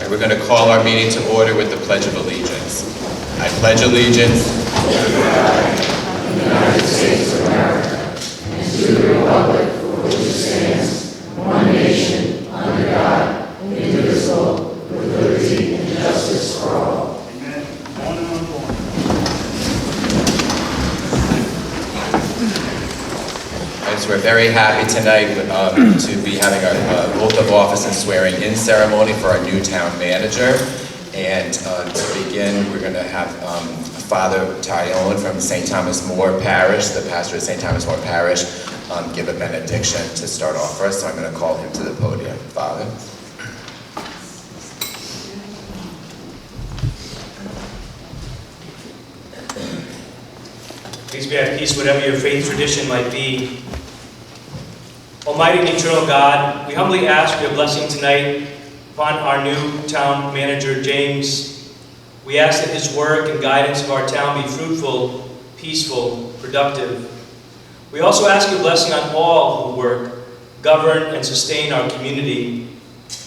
And we're going to call our meeting to order with the Pledge of Allegiance. I pledge allegiance to the flag of the United States of America and to the republic for which it stands, one nation, under God, indivisible, with liberty and justice for all. Amen. We're very happy tonight to be having our oath of office and swearing-in ceremony for our new town manager. And to begin, we're going to have Father Tyone from St. Thomas More Parish, the pastor of St. Thomas More Parish, give a benediction to start off for us. So I'm going to call him to the podium. Father. Please be at peace, whatever your faith tradition might be. Almighty and eternal God, we humbly ask for your blessing tonight upon our new town manager, James. We ask that his work and guidance of our town be fruitful, peaceful, productive. We also ask your blessing on all who work, govern, and sustain our community.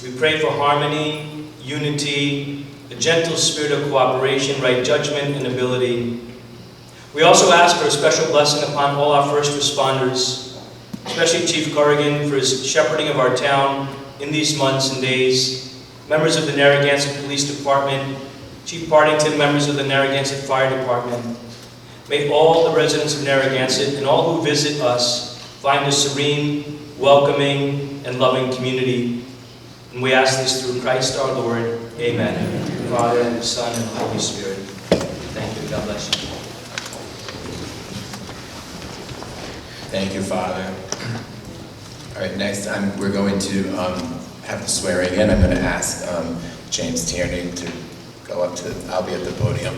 We pray for harmony, unity, a gentle spirit of cooperation, right judgment, and ability. We also ask for a special blessing upon all our first responders, especially Chief Corrigan for his shepherding of our town in these months and days, members of the Narragansett Police Department, Chief Partington, members of the Narragansett Fire Department. May all the residents of Narragansett and all who visit us find a serene, welcoming, and loving community. And we ask this through Christ our Lord. Amen. Father, Son, and Holy Spirit. Thank you. God bless you. Thank you, Father. All right, next time we're going to have the swearing in. I'm going to ask James Tierney to go up to, I'll be at the podium.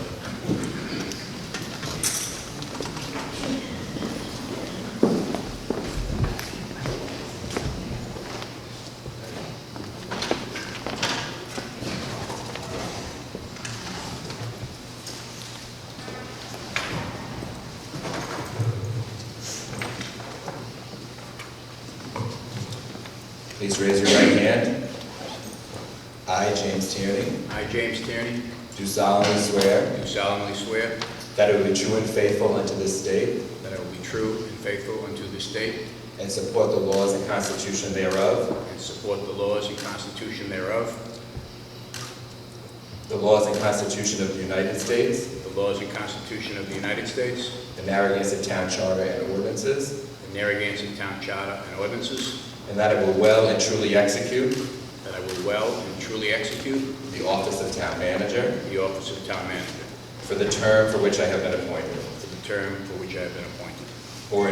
Please raise your right hand. I, James Tierney, I, James Tierney, do solemnly swear that I will be true and faithful unto this state, that I will be true and faithful unto this state, and support the laws and constitution thereof, and support the laws and constitution thereof, the laws and constitution of the United States, the laws and constitution of the United States, the Narragansett Town Charter and ordinances, the Narragansett Town Charter and ordinances, and that I will well and truly execute that I will well and truly execute the office of town manager the office of town manager for the term for which I have been appointed, for the term for which I have been appointed, or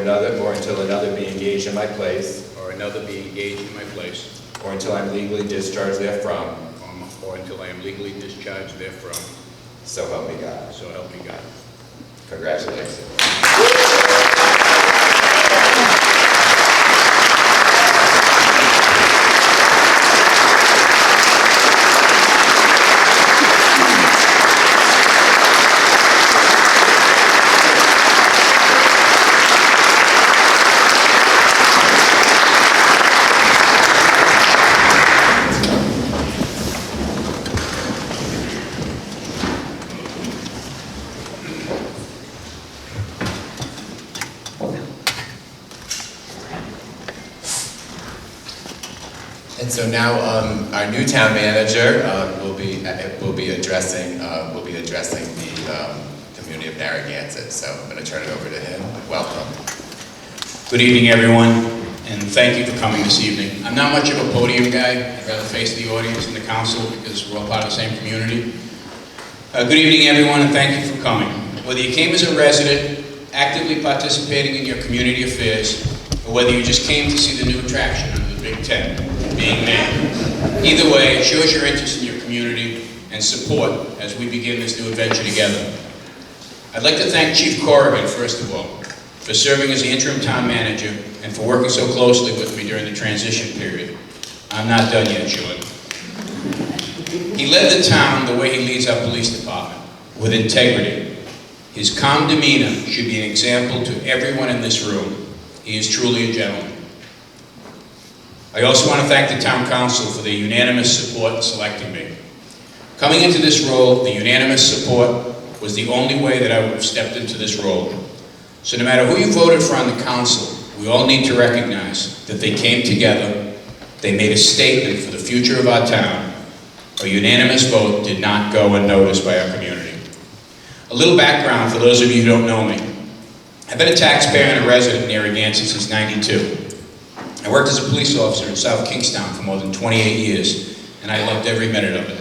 until another be engaged in my place, or another be engaged in my place, or until I'm legally discharged therefrom. or until I am legally discharged therefrom. So help me God. So help me God. Congratulations. And so now our new town manager will be addressing the community of Narragansett. So I'm going to turn it over to him. Welcome. Good evening, everyone, and thank you for coming this evening. I'm not much of a podium guy. I'd rather face the audience and the council because we're all part of the same community. Good evening, everyone, and thank you for coming. Whether you came as a resident, actively participating in your community affairs, or whether you just came to see the new attraction under the Big Tent being made. Either way, it shows your interest in your community and support as we begin this new adventure together. I'd like to thank Chief Corrigan, first of all, for serving as the interim town manager and for working so closely with me during the transition period. I'm not done yet, Sean. He led the town the way he leads our police department, with integrity. His calm demeanor should be an example to everyone in this room. He is truly a gentleman. I also want to thank the town council for their unanimous support in selecting me. Coming into this role, the unanimous support was the only way that I would have stepped into this role. So no matter who you voted for on the council, we all need to recognize that they came together, they made a statement for the future of our town. A unanimous vote did not go unnoticed by our community. A little background for those of you who don't know me. I've been a taxpayer and a resident in Narragansett since '92. I worked as a police officer in South Kingstown for more than 28 years, and I loved every minute of it.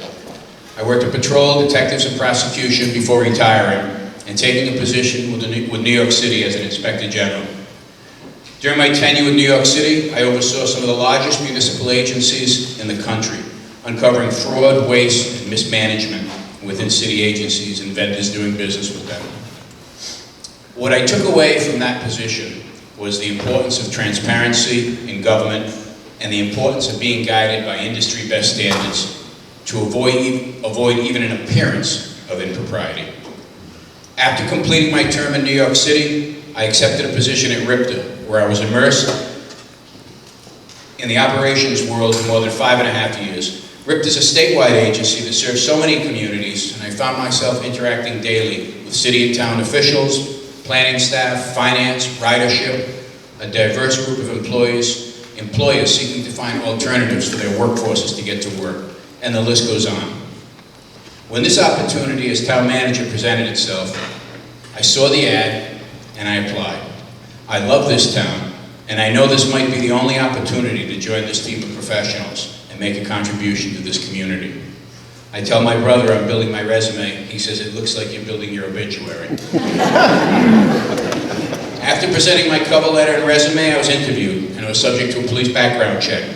I worked at patrol, detectives, and prosecution before retiring and taking a position with New York City as an Inspector General. During my tenure with New York City, I oversaw some of the largest municipal agencies in the country, uncovering fraud, waste, and mismanagement within city agencies and vendors doing business with them. What I took away from that position was the importance of transparency in government and the importance of being guided by industry best standards to avoid even an appearance of impropriety. After completing my term in New York City, I accepted a position at RIPTA, where I was immersed in the operations world for more than 5.5 years. RIPTA is a statewide agency that serves so many communities, and I found myself interacting daily with city and town officials, planning staff, finance, ridership, a diverse group of employers seeking to find alternatives for their workforces to get to work, and the list goes on. When this opportunity as town manager presented itself, I saw the ad and I applied. I love this town, and I know this might be the only opportunity to join this team of professionals and make a contribution to this community. I tell my brother I'm building my resume. He says, it looks like you're building your obituary. After presenting my cover letter and resume, I was interviewed, and I was subject to a police background check.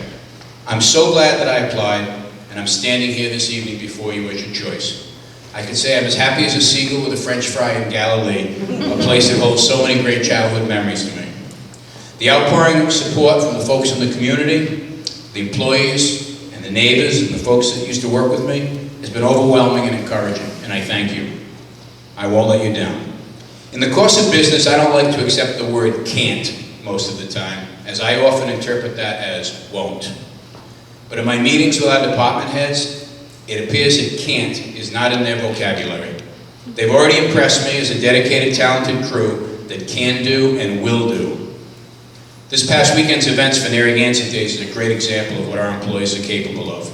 I'm so glad that I applied, and I'm standing here this evening before you as your choice. I can say I'm as happy as a seagull with a French fry in Galilee, a place that holds so many great childhood memories to me. The outpouring of support from the folks in the community, the employees, and the neighbors, and the folks that used to work with me has been overwhelming and encouraging, and I thank you. I won't let you down. In the course of business, I don't like to accept the word can't most of the time, as I often interpret that as won't. But in my meetings with our department heads, it appears that can't is not in their vocabulary. They've already impressed me as a dedicated, talented crew that can do and will do. This past weekend's events for Narragansett Days is a great example of what our employees are capable of.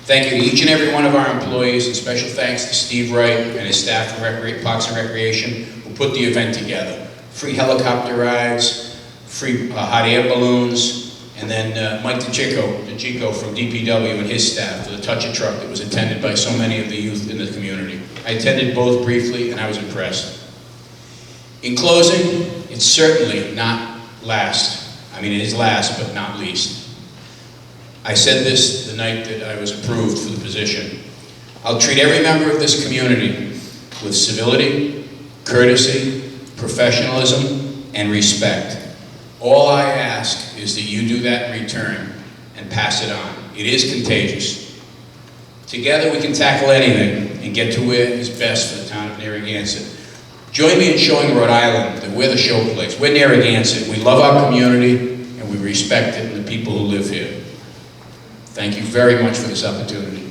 Thank you to each and every one of our employees, and special thanks to Steve Wright and his staff from Parks and Recreation who put the event together. Free helicopter rides, free hot air balloons, and then Mike DeCicco from DPW and his staff for the Touch a Truck that was attended by so many of the youth in the community. I attended both briefly, and I was impressed. In closing, it's certainly not last. I mean, it is last, but not least. I said this the night that I was approved for the position. I'll treat every member of this community with civility, courtesy, professionalism, and respect. All I ask is that you do that in return and pass it on. It is contagious. Together we can tackle anything and get to where is best for the town of Narragansett. Join me in showing Rhode Island that we're the show place. We're Narragansett. We love our community and we respect it and the people who live here. Thank you very much for this opportunity.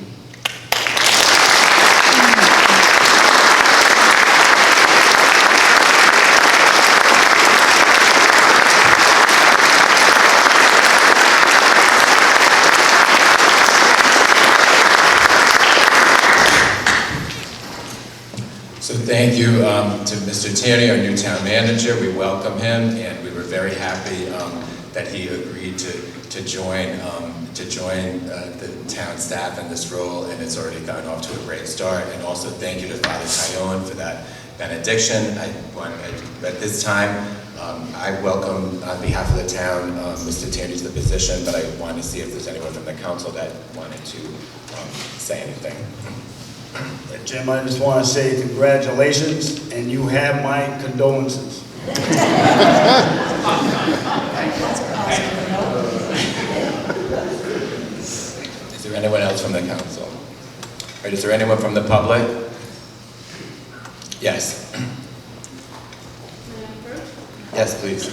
So thank you to Mr. Tierney, our new town manager. We welcome him, and we were very happy that he agreed to join the town staff in this role, and it's already gotten off to a great start. And also thank you to Father Tyone for that benediction. At this time, I welcome on behalf of the town Mr. Tierney to the position, but I want to see if there's anyone from the council that wanted to say anything. Jim, I just want to say congratulations, and you have my condolences. Is there anyone else from the council? Or is there anyone from the public? Yes. Yes, please.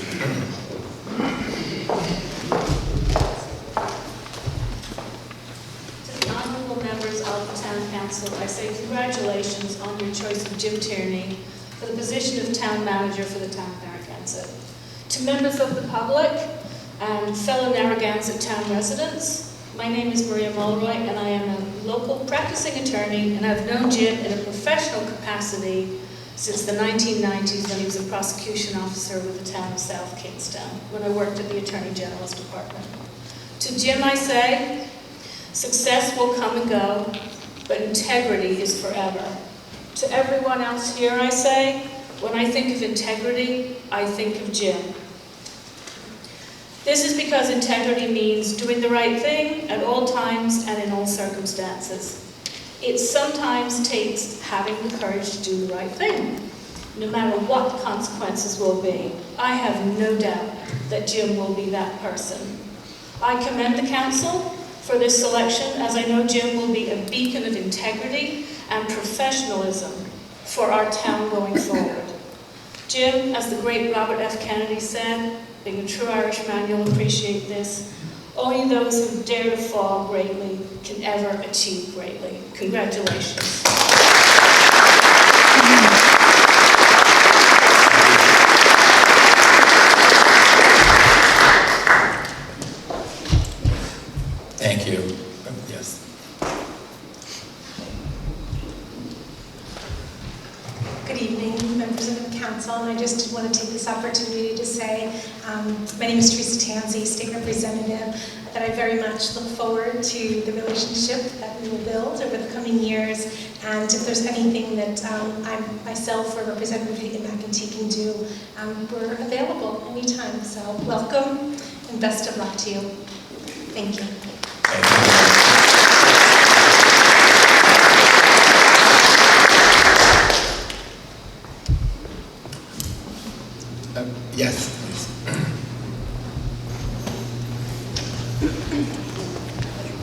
To the honorable members of of the Town Council, I say congratulations on your choice of Jim Tierney for the position of Town Manager for the Town of Narragansett. To members of the public and fellow Narragansett town residents, my name is Maria Mulroy, and I am a local practicing attorney, and I've known Jim in a professional capacity since the 1990s when he was a prosecution officer with the town of South Kingstown, when I worked at the Attorney General's Department. To Jim I say, success will come and go, but integrity is forever. To everyone else here I say, when I think of integrity, I think of Jim. This is because integrity means doing the right thing at all times and in all circumstances. It sometimes takes having the courage to do the right thing, no matter what the consequences will be. I have no doubt that Jim will be that person. I commend the council for this selection, as I know Jim will be a beacon of integrity and professionalism for our town going forward. Jim, as the great Robert F. Kennedy said, being a true Irishman, you'll appreciate this. Only those who dare to fall greatly can ever achieve greatly. Congratulations. Thank you. Yes. Good evening, members of the council, and I just want to take this opportunity to say my name is Teresa Tansey, state representative, that I very much look forward to the relationship that we will build over the coming years, and if there's anything that I myself or Representative Hayden McEntee can do, we're available anytime. So welcome and best of luck to you. Thank you. Yes, please.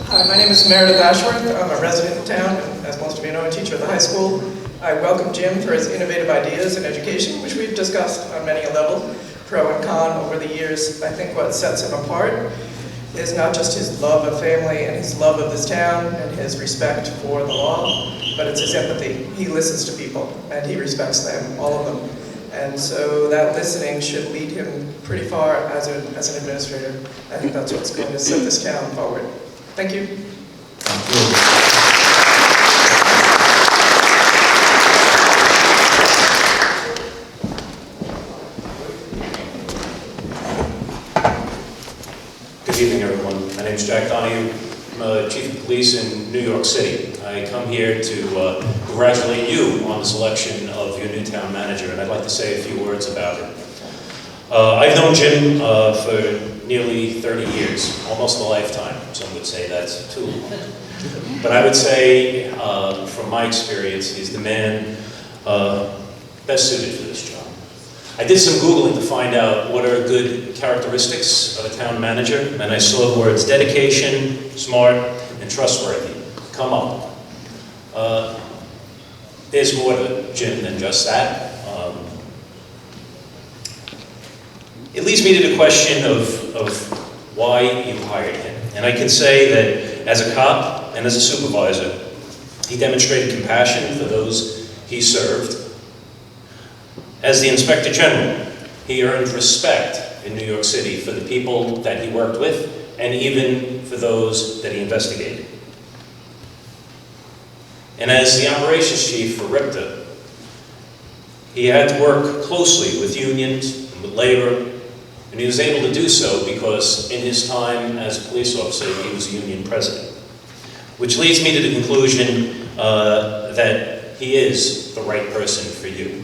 Hi, my name is Meredith Ashworth. I'm a resident in town, and as most of you know, a teacher at the high school. I welcome Jim for his innovative ideas in education, which we've discussed on many a level, pro and con over the years. I think what sets him apart is not just his love of family and his love of this town and his respect for the law, but it's his empathy. He listens to people, and he respects them, all of them. And so that listening should lead him pretty far as an administrator. I think that's what's going to set this town forward. Thank you. Thank you. Good evening, everyone. My name is Jack Donahue. I'm Chief of Police in New York City. I come here to congratulate you on the selection of your new town manager, and I'd like to say a few words about it. I've known Jim for nearly 30 years, almost a lifetime. Some would say that's too long. But I would say, from my experience, he's the man best suited for this job. I did some Googling to find out what are good characteristics of a town manager, and I saw the words dedication, smart, and trustworthy come up. There's more to Jim than just that. It leads me to the question of why you hired him. And I can say that as a cop and as a supervisor, he demonstrated compassion for those he served. As the Inspector General, he earned respect in New York City for the people that he worked with and even for those that he investigated. And as the operations chief for RIPTA, he had to work closely with unions and with labor, and he was able to do so because in his time as a police officer, he was a union president. Which leads me to the conclusion that he is the right person for you.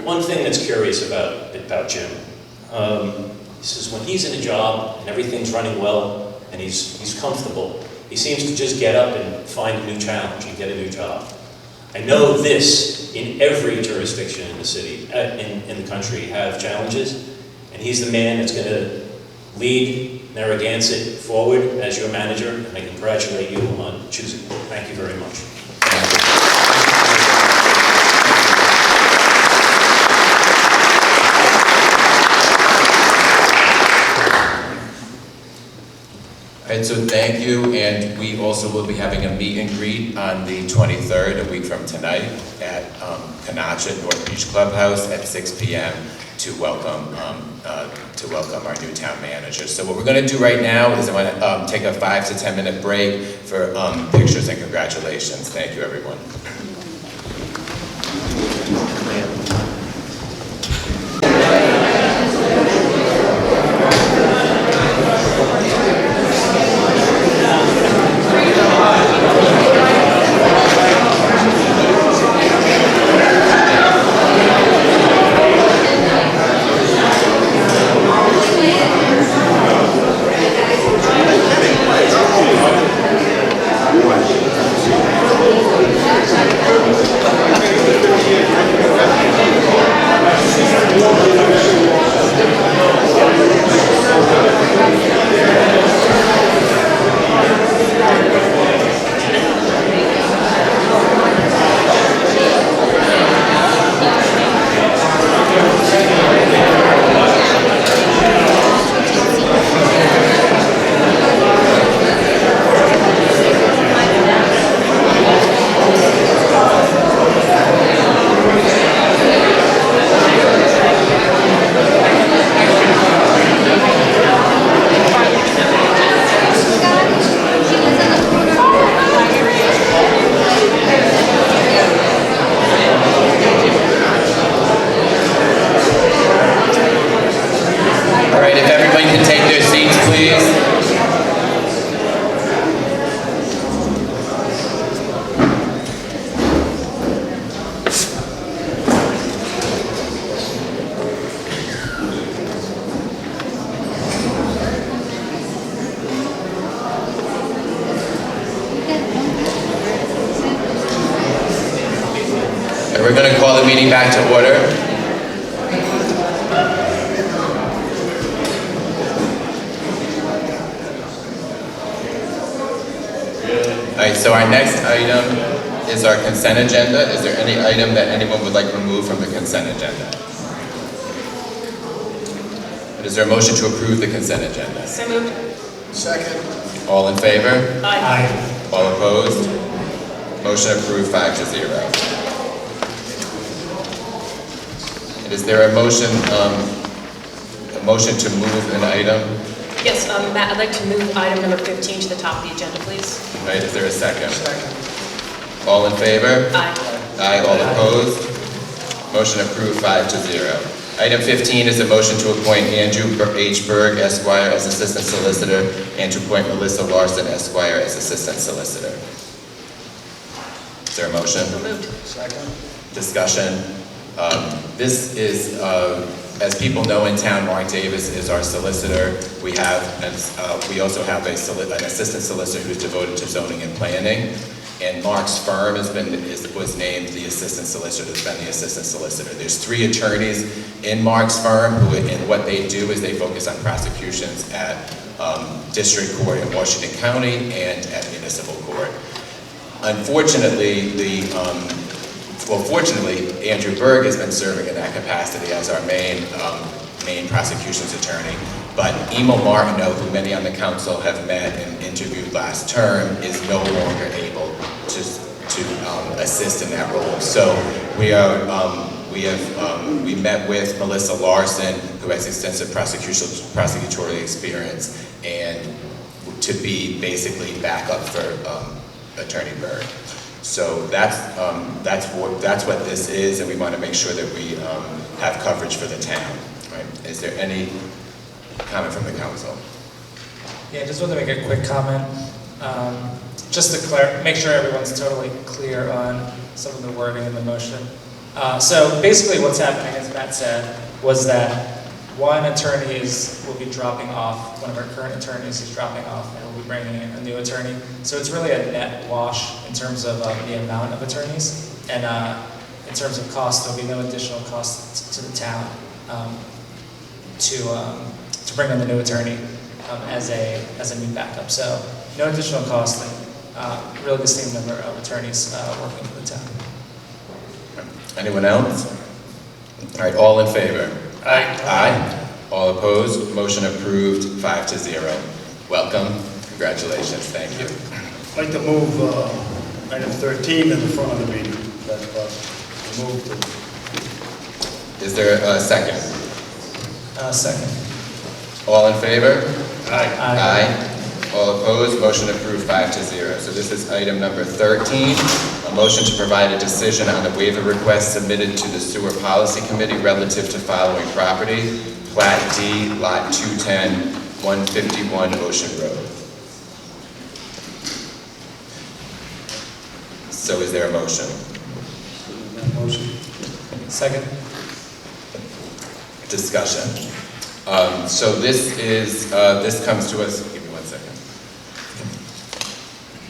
One thing that's curious about Jim, he says when he's in a job and everything's running well and he's comfortable, he seems to just get up and find a new challenge and get a new job. I know this in every jurisdiction in the city, in the country have challenges, and he's the man that's going to lead Narragansett forward as your manager, and I congratulate you on choosing him. Thank you very much. All right, so thank you, and we also will be having a meet and greet on the 23rd, a week from tonight, at Canachet North Beach Clubhouse at 6 p.m. to welcome our new town manager. So what we're going to do right now is I'm going to take a 5 to 10 minute break for pictures and congratulations. Thank you, everyone. We're going to call the meeting back to order. All right, so our next item is our consent agenda. Is there any item that anyone would like removed from the consent agenda? And is there a motion to approve the consent agenda? So moved. Second. All in favor? Aye. All opposed? Motion approved 5-0. And is there a motion to move an item? Yes, Matt, I'd like to move item number 15 to the top of the agenda, please. All right, is there a second? Second. All in favor? Aye. Aye, all opposed? Motion approved 5-0. Item 15 is a motion to appoint Andrew H. Berg, Esquire, as Assistant Solicitor, and to appoint Melissa Larson, Esquire, as Assistant Solicitor. Is there a motion? So moved. Second. Discussion. This is, as people know in town, Mark Davis is our solicitor. We also have an assistant solicitor who's devoted to zoning and planning. And Mark's firm was named the assistant solicitor, has been the assistant solicitor. There's 3 attorneys in Mark's firm and what they do is they focus on prosecutions at district court in Washington County and at municipal court. Unfortunately, fortunately, Andrew Berg has been serving in that capacity as our main prosecutions attorney. But Emil Martineau, who many on the council have met and interviewed last term, is no longer able to assist in that role. So we met with Melissa Larson, who has extensive prosecutorial experience, and to be basically backup for Attorney Berg. So that's what this is, and we want to make sure that we have coverage for the town. Right? Is there any comment from the council? Yeah, just want to make a quick comment. Just to make sure everyone's totally clear on some of the wording in the motion. So basically what's happening, as Matt said, was that one attorney will be dropping off, one of our current attorneys is dropping off, and we'll be bringing in a new attorney. So it's really a net wash in terms of the amount of attorneys. And in terms of cost, there'll be no additional cost to the town to bring in the new attorney as a new backup. So no additional cost, and really the same number of attorneys working for the town. Anyone else? All right, all in favor? Aye. Aye. All opposed? Motion approved 5-0. Welcome. Congratulations, thank you. I'd like to move item 13 in the front of the meeting. That's possible. Move to... Is there a second? Second. All in favor? Aye. Aye. All opposed, motion approved 5-0. So this is item number 13, a motion to provide a decision on a waiver request submitted to the Sewer Policy Committee relative to following property, Plat D, Lot 210, 151 Ocean Road. So is there a motion? Motion. Second. Discussion. So this is, this comes to us, give me 1 second.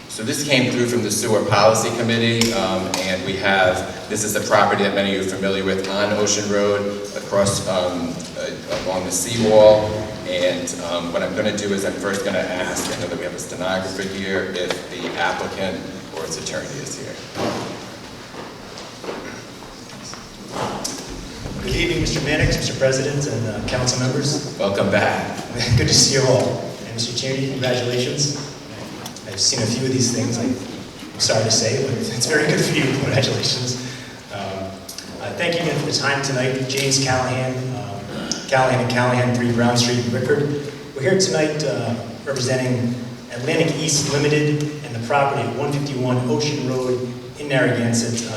So this came through from the Sewer Policy Committee, and we have, this is the property that many of you are familiar with on Ocean Road, across, along the seawall. And what I'm going to do is I'm first going to ask, I know that we have a stenographer here, if the applicant or its attorney is here. Good evening, Mr. Mannix, Mr. President, and council members. Welcome back. Good to see you all. And Mr. Cheney, congratulations. I've seen a few of these things, I'm sorry to say, but it's very good for you. Congratulations. Thank you again for the time tonight. James Callahan, Callahan and Callahan, 3 Brown Street in Whitford. We're here tonight representing Atlantic East Limited and the property at 151 Ocean Road in Narragansett.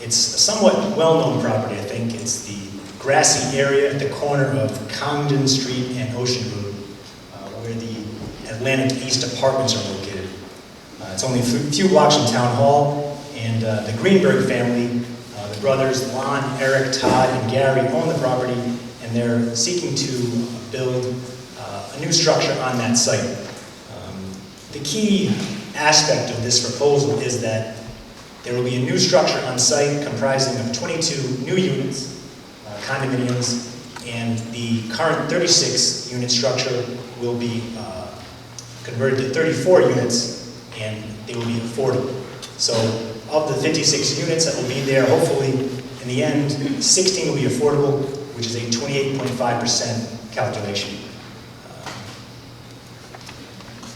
It's a somewhat well-known property, I think. It's the grassy area at the corner of Congdon Street and Ocean Road, where the Atlantic East apartments are located. It's only a few blocks from Town Hall, and the Greenberg family, the brothers Lon, Eric, Todd, and Gary own the property, and they're seeking to build a new structure on that site. The key aspect of this proposal is that there will be a new structure on site comprising of 22 new units, condominiums, and the current 36-unit structure will be converted to 34 units, and they will be affordable. So of the 56 units that will be there, hopefully, in the end, 16 will be affordable, which is a 28.5% calculation.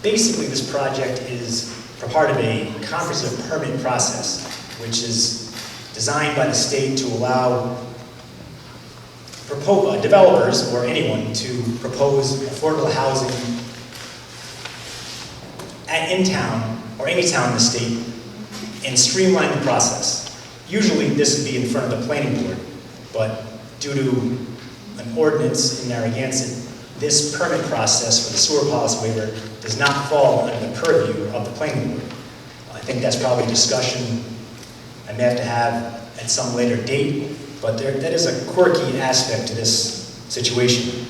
Basically, this project is part of a comprehensive permit process, which is designed by the state to allow developers or anyone to propose affordable housing in town or any town in the state and streamline the process. Usually this would be in front of the planning board, but due to an ordinance in Narragansett, this permit process for the sewer policy waiver does not fall under the purview of the planning board. I think that's probably a discussion I may have to have at some later date, but that is a quirky aspect to this situation.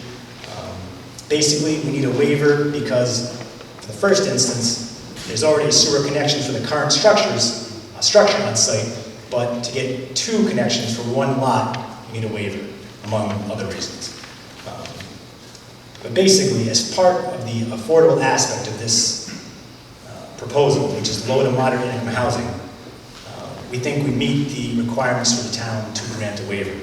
Basically, we need a waiver because, for the first instance, there's already a sewer connection for the current structure on site, but to get 2 connections for 1 lot, you need a waiver, among other reasons. But basically, as part of the affordable aspect of this proposal, which is low to moderate income housing, we think we meet the requirements for the town to grant a waiver.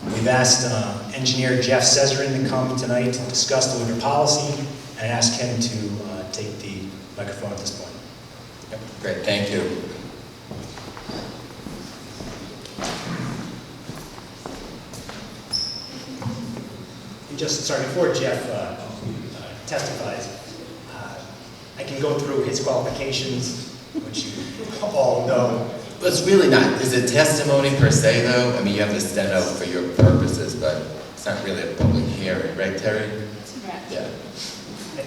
We've asked engineer Jeff Cesarin to come tonight to discuss the waiver policy, and I asked him to take the microphone at this point. Yep. Great, thank you. Before Jeff testifies, I can go through his qualifications, which you all know. But it's really not, is it testimony per se though? I mean, you have to stand up for your purposes, but it's not really a public hearing, right, Terry? Correct. Yeah.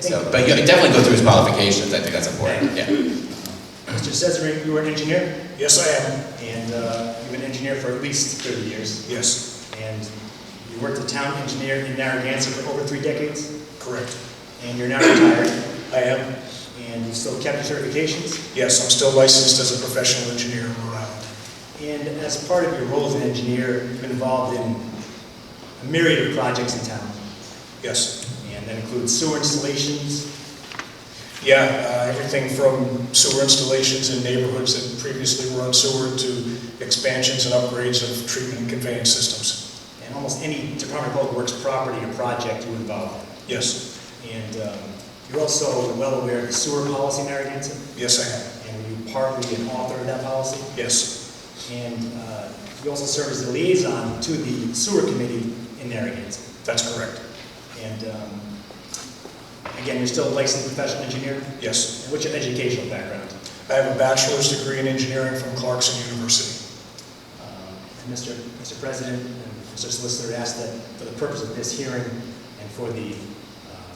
So, but you definitely go through his qualifications, I think that's important, yeah. Mr. Cesarin, you were an engineer? Yes, I am. And you've been an engineer for at least 30 years. Yes. And you worked as a town engineer in Narragansett for over 3 decades? Correct. And you're now retired? I am. And you still kept your certifications? Yes, I'm still licensed as a professional engineer in Rhode Island. And as part of your role as an engineer, you've been involved in a myriad of projects in town. Yes. And that includes sewer installations. Yeah, everything from sewer installations in neighborhoods that previously were unsewered to expansions and upgrades of treatment and conveyance systems. And almost any Department of Public Works property or project you involved in. Yes. And You're also well aware of the sewer policy in Narragansett, Yes, I am. and you partly an author of that policy. Yes. And you also serve as the liaison to the sewer committee in Narragansett. That's correct. And again, you're still a licensed professional engineer? Yes. And what's your educational background? I have a bachelor's degree in engineering from Clarkson University. And Mr. President and Mr. Solicitor asked that for the purpose of this hearing and for the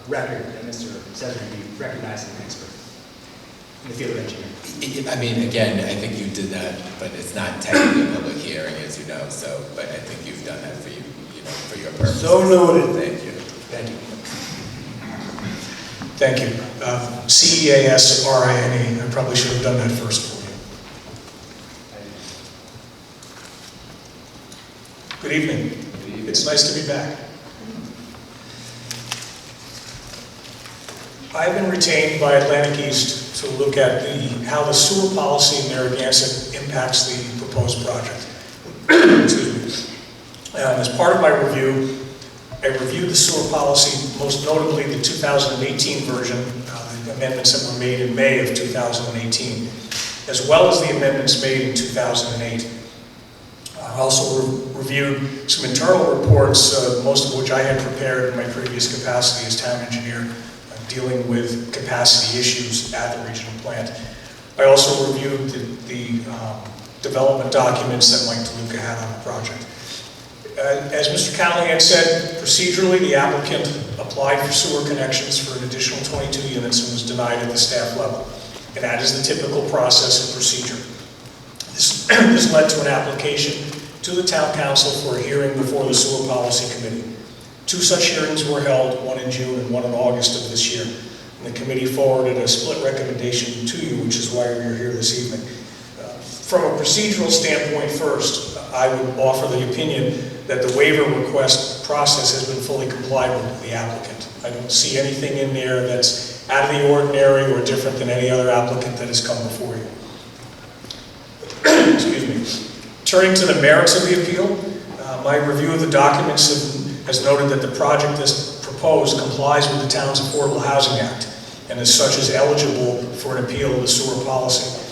record that Mr. Cesar be recognized as an expert in the field of engineering. I mean, again, I think you did that, but it's not technically a public hearing, as you know, so, but I think you've done that for you, for your purposes. So noted. Thank you. Thank you. Thank you. CEASRINE, I probably should have done that first for you. Good evening. It's nice to be back. I've been retained by Atlantic East to look at how the sewer policy in Narragansett impacts the proposed project. Excuse me. As part of my review, I reviewed the sewer policy, most notably the 2018 version, the amendments that were made in May of 2018, as well as the amendments made in 2008. I also reviewed some internal reports, most of which I had prepared in my previous capacity as town engineer, dealing with capacity issues at the regional plant. I also reviewed the development documents that Mike DeLuca had on the project. As Mr. Callahan said, procedurally the applicant applied for sewer connections for an additional 22 units and was denied at the staff level. And that is the typical process and procedure. This led to an application to the town council for a hearing before the sewer policy committee. 2 such hearings were held, one in June and one in August of this year. And the committee forwarded a split recommendation to you, which is why we are here this evening. From a procedural standpoint first, I would offer the opinion that the waiver request process has been fully complied with the applicant. I don't see anything in there that's out of the ordinary or different than any other applicant that has come before you. Excuse me. Turning to the merits of the appeal, my review of the documents has noted that the project as proposed complies with the town's Affordable Housing Act and as such is eligible for an appeal of the sewer policy.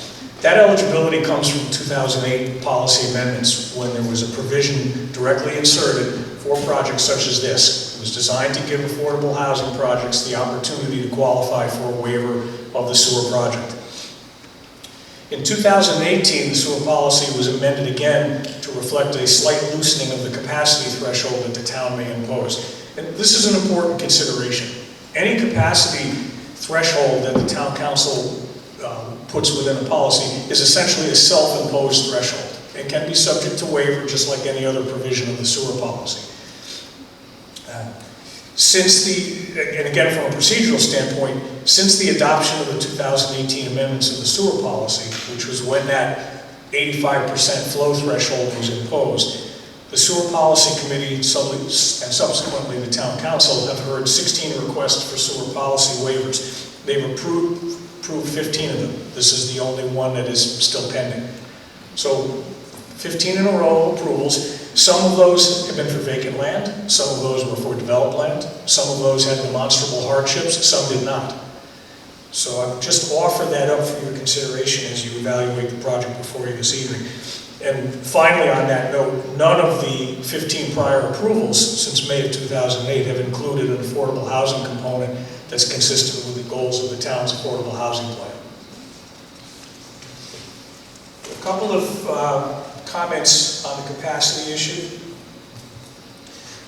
That eligibility comes from 2008 policy amendments when there was a provision directly inserted for projects such as this. It was designed to give affordable housing projects the opportunity to qualify for a waiver of the sewer project. In 2018, the sewer policy was amended again to reflect a slight loosening of the capacity threshold that the town may impose. And this is an important consideration. Any capacity threshold that the town council puts within a policy is essentially a self-imposed threshold. It can be subject to waiver just like any other provision of the sewer policy. And again from a procedural standpoint, since the adoption of the 2018 amendments of the sewer policy, which was when that 85% flow threshold was imposed, the sewer policy committee and subsequently the town council have heard 16 requests for sewer policy waivers. They've approved 15 of them. This is the only one that is still pending. So 15 in a row of approvals. Some of those have been for vacant land, some of those were for developed land, some of those had demonstrable hardships, some did not. So I just offer that up for your consideration as you evaluate the project before you this evening. And finally on that note, none of the 15 prior approvals since May of 2008 have included an affordable housing component that's consistent with the goals of the town's affordable housing plan. A couple of comments on the capacity issue.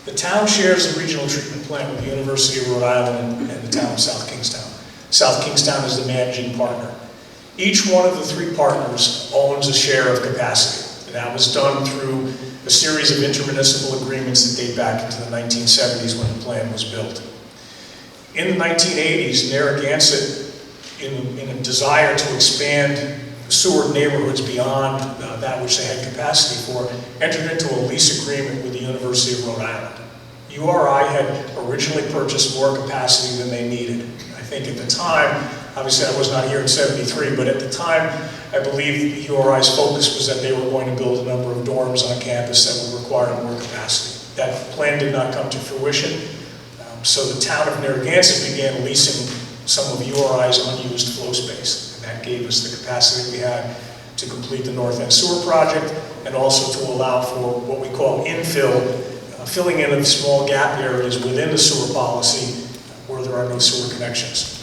The town shares the regional treatment plant with the University of Rhode Island and the town of South Kingstown. South Kingstown is the managing partner. Each one of the 3 partners owns a share of capacity. And that was done through a series of intermunicipal agreements that date back into the 1970s when the plan was built. In the 1980s, Narragansett, in a desire to expand sewer neighborhoods beyond that which they had capacity for, entered into a lease agreement with the University of Rhode Island. URI had originally purchased more capacity than they needed. I think at the time, obviously I was not here in '73, but at the time, I believe URI's focus was that they were going to build a number of dorms on campus that would require more capacity. That plan did not come to fruition, so the town of Narragansett began leasing some of URI's unused flow space. And that gave us the capacity we had to complete the North End Sewer Project and also to allow for what we call infill, filling in of small gap areas within the sewer policy where there are no sewer connections.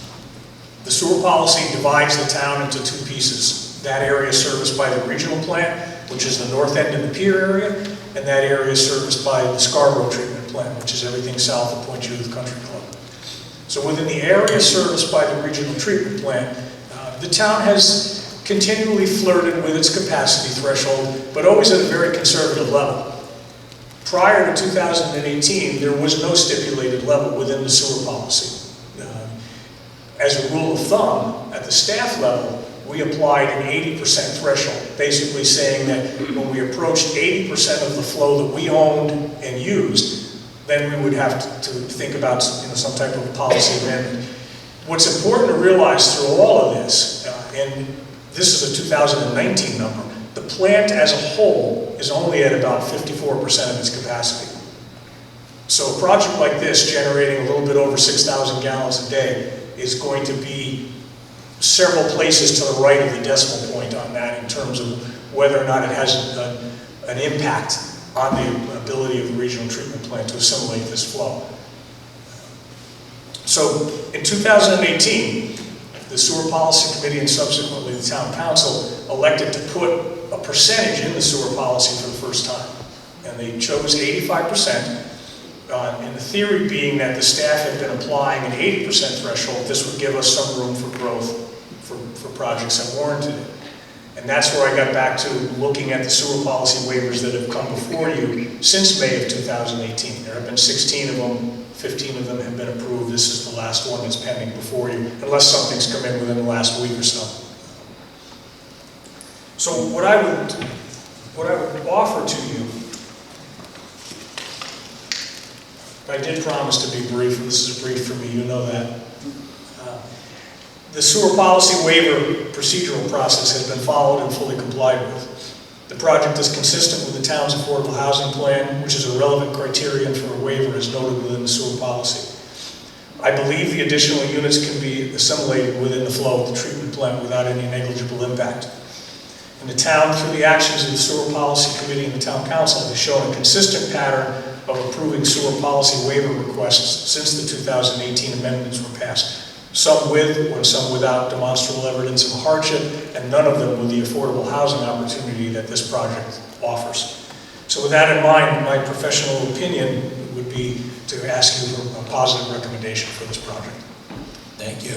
The sewer policy divides the town into two pieces. That area serviced by the regional plant, which is the north end of the pier area, and that area serviced by the Scarborough treatment plant, which is everything south of Point Judith Country Club. So within the area serviced by the regional treatment plant, the town has continually flirted with its capacity threshold, but always at a very conservative level. Prior to 2018, there was no stipulated level within the sewer policy. As a rule of thumb, at the staff level, we applied an 80% threshold, basically saying that when we approached 80% of the flow that we owned and used, then we would have to think about some type of policy amendment. What's important to realize through all of this, and this is a 2019 number, the plant as a whole is only at about 54% of its capacity. So a project like this, generating a little bit over 6,000 gallons a day, is going to be several places to the right of the decimal point on that in terms of whether or not it has an impact on the ability of the regional treatment plant to assimilate this flow. So in 2018, the Sewer Policy Committee and subsequently the Town Council elected to put a percentage in the sewer policy for the first time. And they chose 85%. And the theory being that the staff had been applying an 80% threshold, this would give us some room for growth for projects that warranted it. And that's where I got back to looking at the sewer policy waivers that have come before you since May of 2018. There have been 16 of them, 15 of them have been approved. This is the last one that's pending before you, unless something's come in within the last week or so. So what I would offer to you, I did promise to be brief, and this is brief for me, you know that. The sewer policy waiver procedural process has been followed and fully complied with. The project is consistent with the town's affordable housing plan, which is a relevant criterion for a waiver as noted within the sewer policy. I believe the additional units can be assimilated within the flow of the treatment plant without any negligible impact. And the town, through the actions of the Sewer Policy Committee and the Town Council, has shown a consistent pattern of approving sewer policy waiver requests since the 2018 amendments were passed. Some with or some without demonstrable evidence of hardship, and none of them with the affordable housing opportunity that this project offers. So with that in mind, my professional opinion would be to ask you for a positive recommendation for this project. Thank you.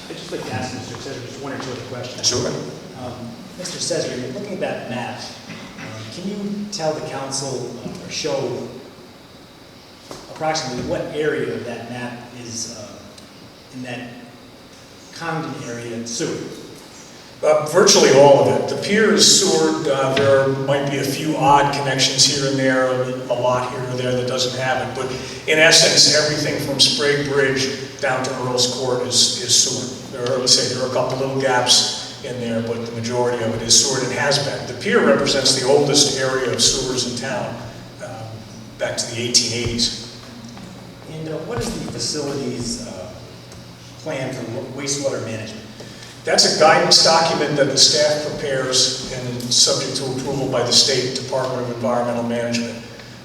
I'd just like to ask Mr. Cesar just one or two other questions. Sure. Mr. Cesar, looking at that map, can you tell the council or show approximately what area of that map is in that Condon area sewer? Virtually all of it. The pier is sewered. There might be a few odd connections here and there, a lot here or there that doesn't have it. But in essence, everything from Sprague Bridge down to Earl's Court is sewered. There are a couple little gaps in there, but the majority of it is sewered and has been. The pier represents the oldest area of sewers in town, back to the 1880s. And what is the facilities plan for wastewater management? That's a guidance document that the staff prepares and is subject to approval by the State Department of Environmental Management.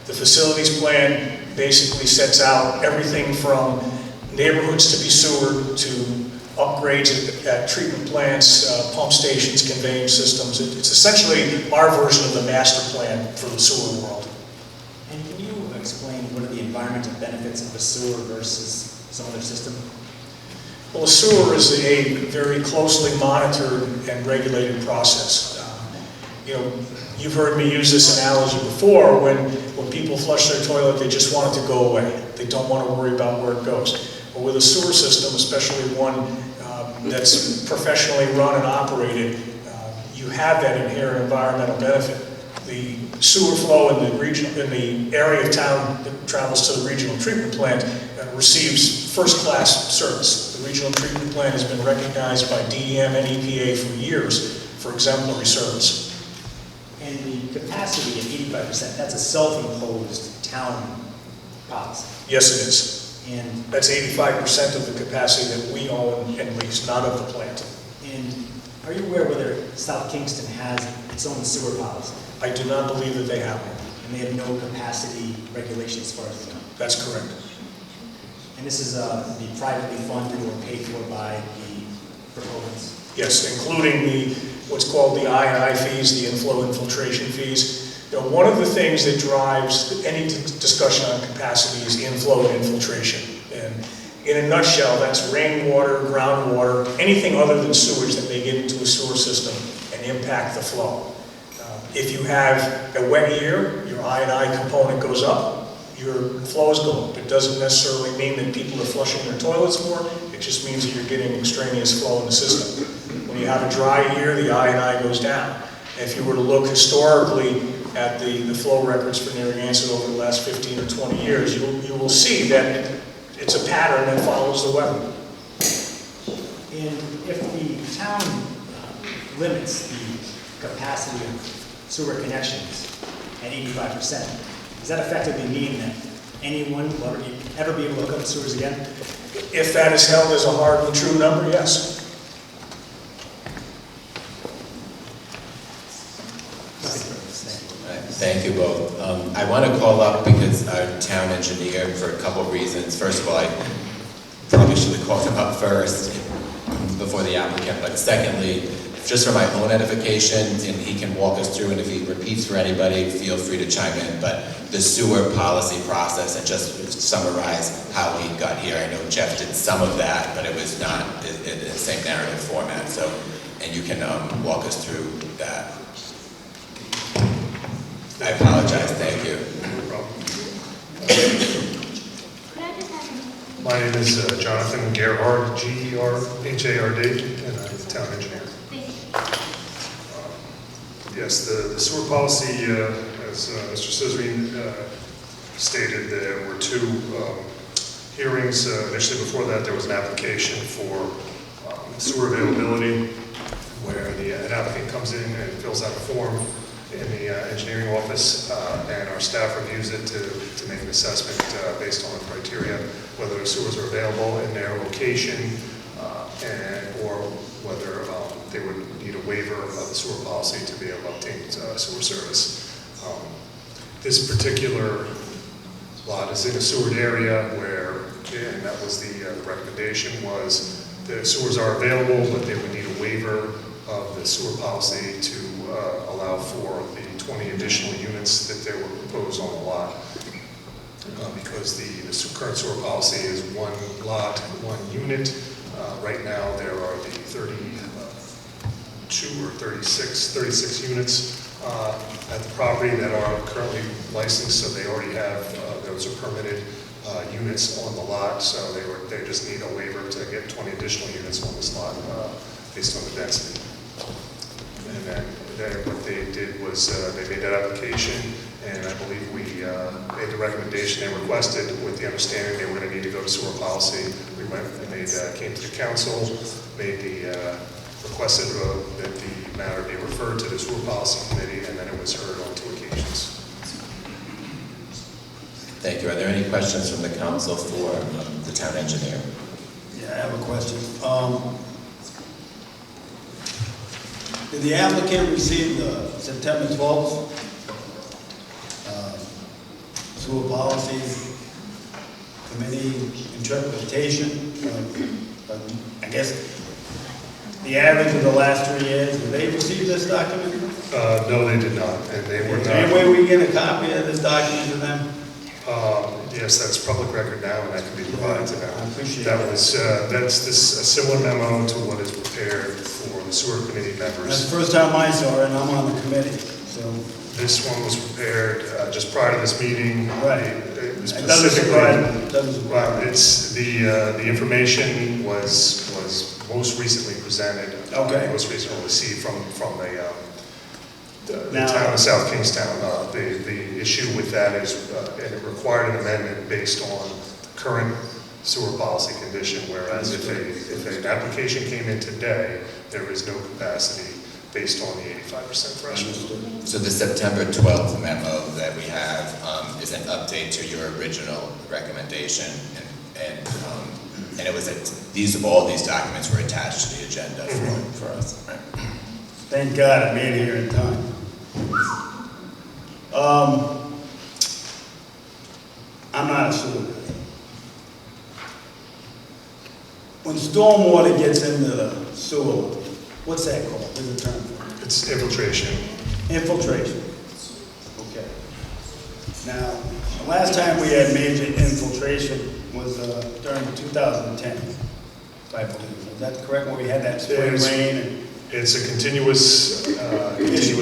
The facilities plan basically sets out everything from neighborhoods to be sewered to upgrades at treatment plants, pump stations, conveying systems. It's essentially our version of the master plan for the sewer world. And can you explain what are the environmental benefits of a sewer versus some other system? Well, a sewer is a very closely monitored and regulated process. You've heard me use this analogy before. When people flush their toilet, they just want it to go away. They don't want to worry about where it goes. But with a sewer system, especially one that's professionally run and operated, you have that inherent environmental benefit. The sewer flow in the area of town that travels to the regional treatment plant receives first-class service. The regional treatment plant has been recognized by DEM and EPA for years for exemplary service. And the capacity at 85%, that's a self-imposed town policy. Yes, it is. And, That's 85% of the capacity that we own and lease, not of the plant. and are you aware whether South Kingston has its own sewer policy? I do not believe that they have one. And they have no capacity regulation as far as I know? That's correct. And this is be privately funded or paid for by the proponents? Yes, including what's called the I&I fees, the inflow infiltration fees. You know, one of the things that drives any discussion on capacity is inflow and infiltration. And in a nutshell, that's rainwater, groundwater, anything other than sewage that may get into a sewer system and impact the flow. If you have a wet year, your I&I component goes up, your flows go up. It doesn't necessarily mean that people are flushing their toilets more, it just means that you're getting extraneous flow in the system. When you have a dry year, the I&I goes down. If you were to look historically at the flow records for Narragansett over the last 15 or 20 years, you will see that it's a pattern that follows the weather. And if the town limits the capacity of sewer connections at 85%, does that effectively mean that anyone will ever be able to hook up sewers again? If that is held as a hard and true number, yes. Thank you both. I want to call up because our town engineer for a couple of reasons. First of all, I probably should have called him up first before the applicant, but secondly, just for my own edification, and he can walk us through, and if he repeats for anybody, feel free to chime in, but the sewer policy process, and just summarize how we got here. I know Jeff did some of that, but it was not in the same narrative format, so, and you can walk us through that. I apologize, thank you. My name is Jonathan Gerhard, G-E-R-H-A-R-D, and I'm the town engineer. Yes, the sewer policy, as Mr. Cesarine stated, there were two hearings. Initially before that, there was an application for sewer availability, where an applicant comes in and fills out a form in the engineering office, and our staff reviews it to make an assessment based on the criteria, whether the sewers are available in their location, or whether they would need a waiver of the sewer policy to be able to obtain sewer service. This particular lot is in a sewered area where, and that was the recommendation, was the sewers are available, but they would need a waiver of the sewer policy to allow for the 20 additional units that they were proposed on the lot. Because the current sewer policy is one lot, one unit. Right now there are the 32 or 36 units at the property that are currently licensed, so they already have, those are permitted units on the lot, so they just need a waiver to get 20 additional units on this lot based on the density. And then what they did was they made that application, and I believe we made the recommendation they requested with the understanding they were going to need to go to sewer policy. We went and came to the council, made the requested that the matter be referred to the sewer policy committee, and then it was heard on 2 occasions. Thank you. Are there any questions from the council for the town engineer? Yeah, I have a question. Did the applicant receive the September 12th sewer policy committee interpretation? I guess the average of the last 3 years, did they receive this document? No, they did not, and they were Is not. there any way we get a copy of this document to them? Yes, that's public record now, and that can be provided to them. I appreciate that. that. That's a similar memo to what is prepared for the sewer committee members. That's the first time I saw it, and I'm on the committee, so. This one was prepared just prior to this meeting. Right. It was It doesn't surprise me. It doesn't surprise Well, me. it's the information was most recently presented. Okay. Most recently received from the Now- town of South Kingstown. The issue with that is, and it required an amendment based on current sewer policy condition, whereas if an application came in today, there is no capacity based on the 85% threshold. So the September 12th memo that we have is an update to your original recommendation, And it was all these documents were attached to the agenda for us. Right. Thank God I made it here in time. I'm not a sewer guy. When stormwater gets into the sewer, what's that called? What's the term for it? It's infiltration. Infiltration. Okay. Now, the last time we had major infiltration was during 2010, I believe. Is that correct? When we had that spring rain? And it's a continuous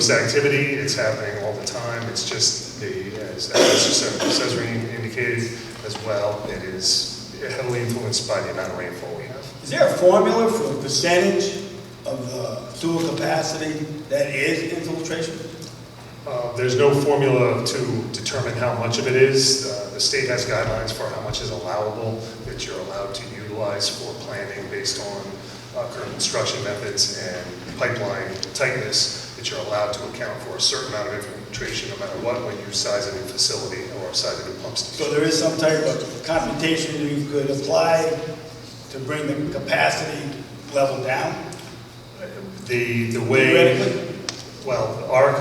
activity. It's happening all the time. It's just as Mr. Cesarine indicated as well, it is heavily influenced by the amount of rainfall we have. Is there a formula for the percentage of the sewer capacity that is infiltration? There's no formula to determine how much of it is. The state has guidelines for how much is allowable that you're allowed to utilize for planning based on current construction methods and pipeline tightness, that you're allowed to account for a certain amount of infiltration no matter what when you size a new facility or size a new pump station. So there is some type of computation you could apply to bring the capacity level down? The way, well, our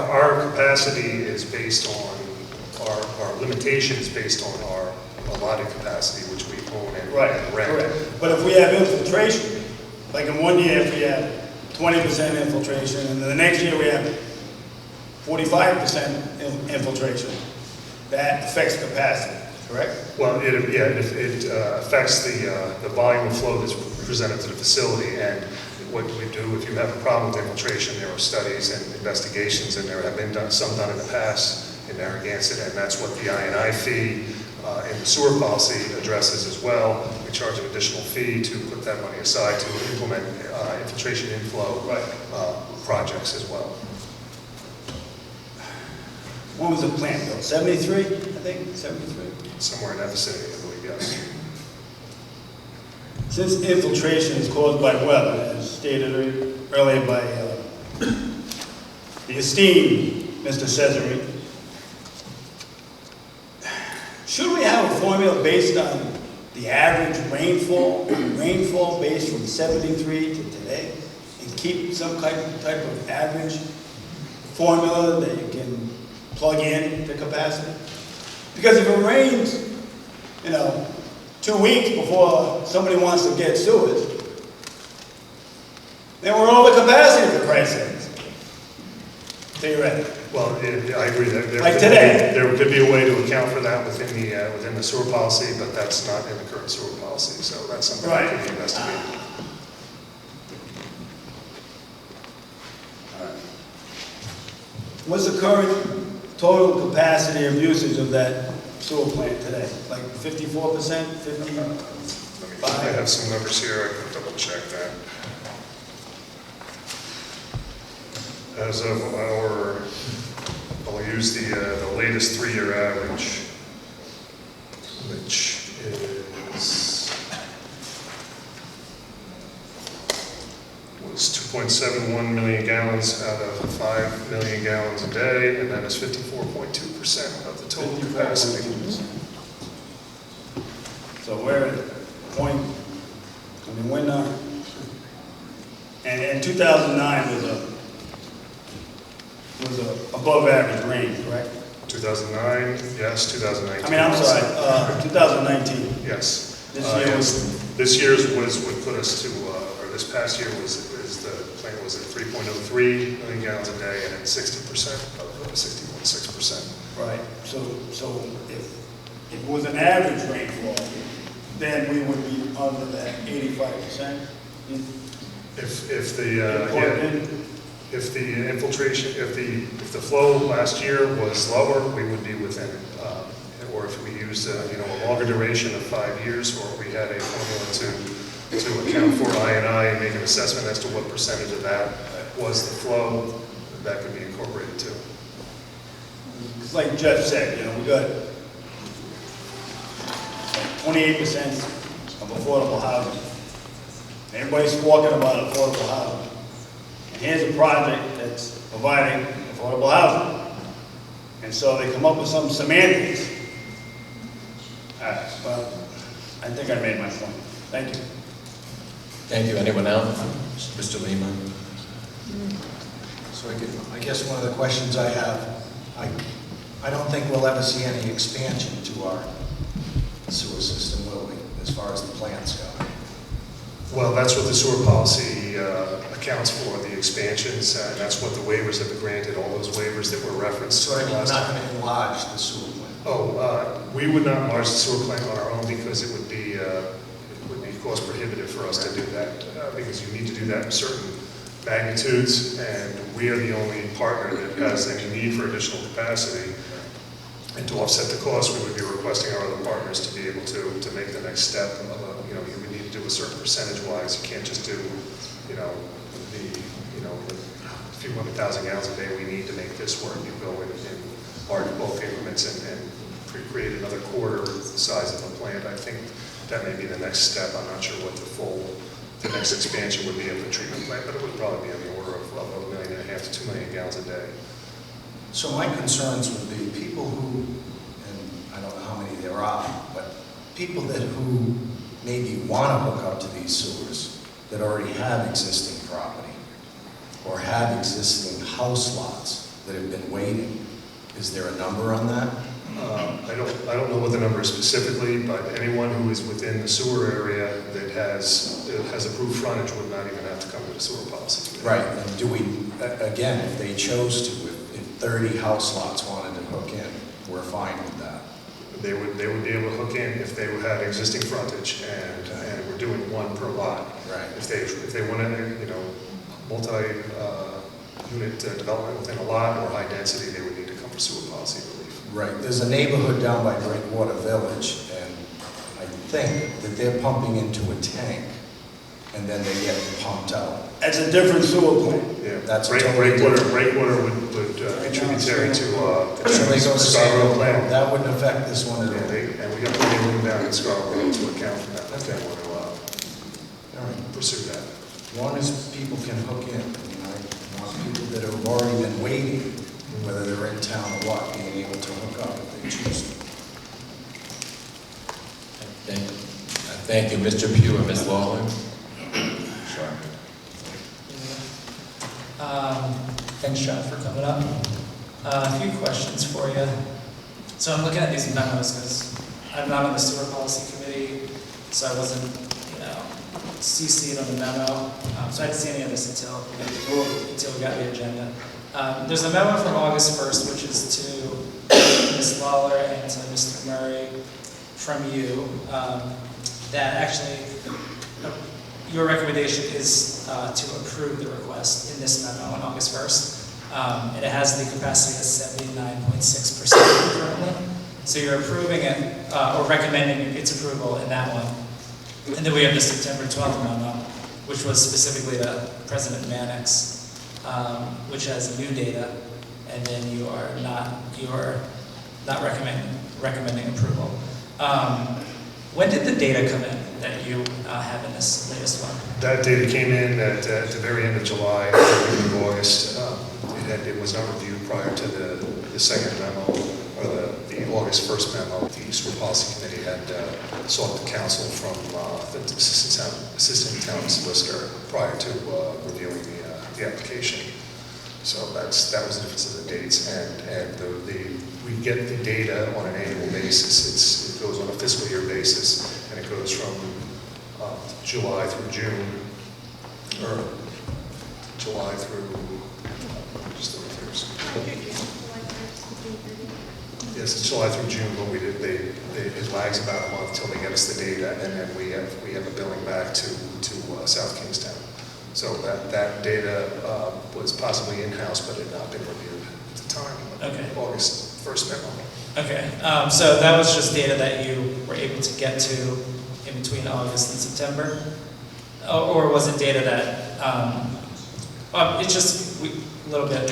capacity is based on, our limitation is based on our allotted capacity, which we own and rent. Correct. But if we have infiltration, like in one year if we have 20% infiltration, and the next year we have 45% infiltration, that affects capacity, correct? Well, it affects the volume of flow that's presented to the facility, and what we do if you have a problem with infiltration, there are studies and investigations, and there have been some done in the past in Narragansett, and that's what the I&I fee in the sewer policy addresses as well. We charge an additional fee to put that money aside to implement infiltration inflow projects as well. When was the plant built? 73, I think, 73? Somewhere in that vicinity, I believe, yes. Since infiltration is caused by weather, as stated earlier by the esteemed Mr. Cesarine, should we have a formula based on the average rainfall based from 73 to today, and keep some type of average formula that you can plug in to capacity? Because if it rains, 2 weeks before somebody wants to get sewage, then we're over capacity for Christ's sakes. Theoretically. Well, I agree that Like today. There could be a way to account for that within the sewer policy, but that's not in the current sewer policy, so that's something that could be investigated. What's the current total capacity of usage of that sewer plant today? Like 54%, 55%? I have some numbers here, I can double check that. As of I'll use the latest 3-year average, which was 2.71 million gallons out of 5 million gallons a day, and that is 54.2% of the total capacity. So we're at point, we're not, and 2009 was a above average rain, correct? 2009, yes, 2019. I'm sorry, 2019. Yes. This year would put us to, or this past year the plant was at 3.03 million gallons a day, and at 60% of 60.6%. Right. So if it was an average rainfall, then we would be under that 85%. If the infiltration, if the flow last year was lower, we would be within it. Or if we used a longer duration of 5 years, or we had a formula to account for I&I and make an assessment as to what percentage of that was the flow, that could be incorporated too. It's like Jeff said, we got 28% of affordable housing. Everybody's talking about affordable housing. And here's a project that's providing affordable housing. And so they come up with some semantics. Well, I think I made my point. Thank you. Thank you. Anyone else? Mr. Lima? So I guess one of the questions I have, I don't think we'll ever see any expansion to our sewer system, will we, as far as the plants go? Well, that's what the sewer policy accounts for, the expansions, and that's what the waivers have been granted, all those waivers that were referenced So I mean, last not time. going to enlarge the sewer plant? We would not enlarge the sewer plant on our own because it would be cost prohibitive for us to do that, because you need to do that in certain magnitudes, and we are the only partner that has any need for additional capacity. And to offset the cost, we would be requesting our other partners to be able to make the next step. You would need to do a certain percentage-wise. You can't just do, the few 100,000 gallons a day we need to make this work. You go in large bulk increments and create another quarter the size of the plant. I think that may be the next step. I'm not sure what the next expansion would be of the treatment plant, but it would probably be on the order of 1.5 million to 2 million gallons a day. So my concerns would be people who, and I don't know how many there are, but people who maybe want to hook up to these sewers that already have existing property or have existing house lots that have been waiting. Is there a number on that? I don't know what the number is specifically, but anyone who is within the sewer area that has approved frontage would not even have to come to the sewer policy committee. Right, and do we, again, if they chose to, if 30 house lots wanted to hook in, we're fine with that? They would be able to hook in if they had existing frontage, and we're doing one per lot. Right. If they wanted, multi-unit development within a lot or high density, they would need to come for sewer policy relief. Right, there's a neighborhood down by Breakwater Village, and I think that they're pumping into a tank, and then they get pumped out. That's a different sewer plant. Yeah, That's breakwater would be tributary to the Scarborough plant. That wouldn't affect this one at all. And we got plenty of room down in Scarborough to account for that. If they want to All right. pursue that. As long as people can hook in, I want people that have already been waiting, whether they're in town or what, being able to hook up if they choose to. Thank you, Mr. Pugh and Ms. Lawler. Sure. Thanks, John, for coming up. A few questions for you. So I'm looking at these memos because I'm not on the sewer policy committee, so I wasn't, CC'd on the memo. So I didn't see any of this until we got the agenda. There's a memo from August 1st, which is to Ms. Lawler and to Mr. Murray from you, that actually your recommendation is to approve the request in this memo on August 1st. And it has the capacity of 79.6% currently. So you're approving it, or recommending its approval in that one. And then we have the September 12th memo, which was specifically to President Mannix, which has new data, and then you are not recommending approval. When did the data come in that you have in this latest one? That data came in at the very end of July, beginning of August. It was not reviewed prior to the second memo, or the August 1st memo. The Sewer Policy Committee had sought the counsel from the assistant town solicitor prior to reviewing the application. So that was the difference of the dates, and we get the data on an annual basis. It goes on a fiscal year basis, and it goes from July through June, or July through just the first. Yes, it's July through June, but it lags about a month till they get us the data, and then we have a billing back to South Kingstown. So that data was possibly in-house, but had not been reviewed at the time. Okay. August 1st memo. Okay, so that was just data that you were able to get to in between August and September? Or was it data that, it's just a little bit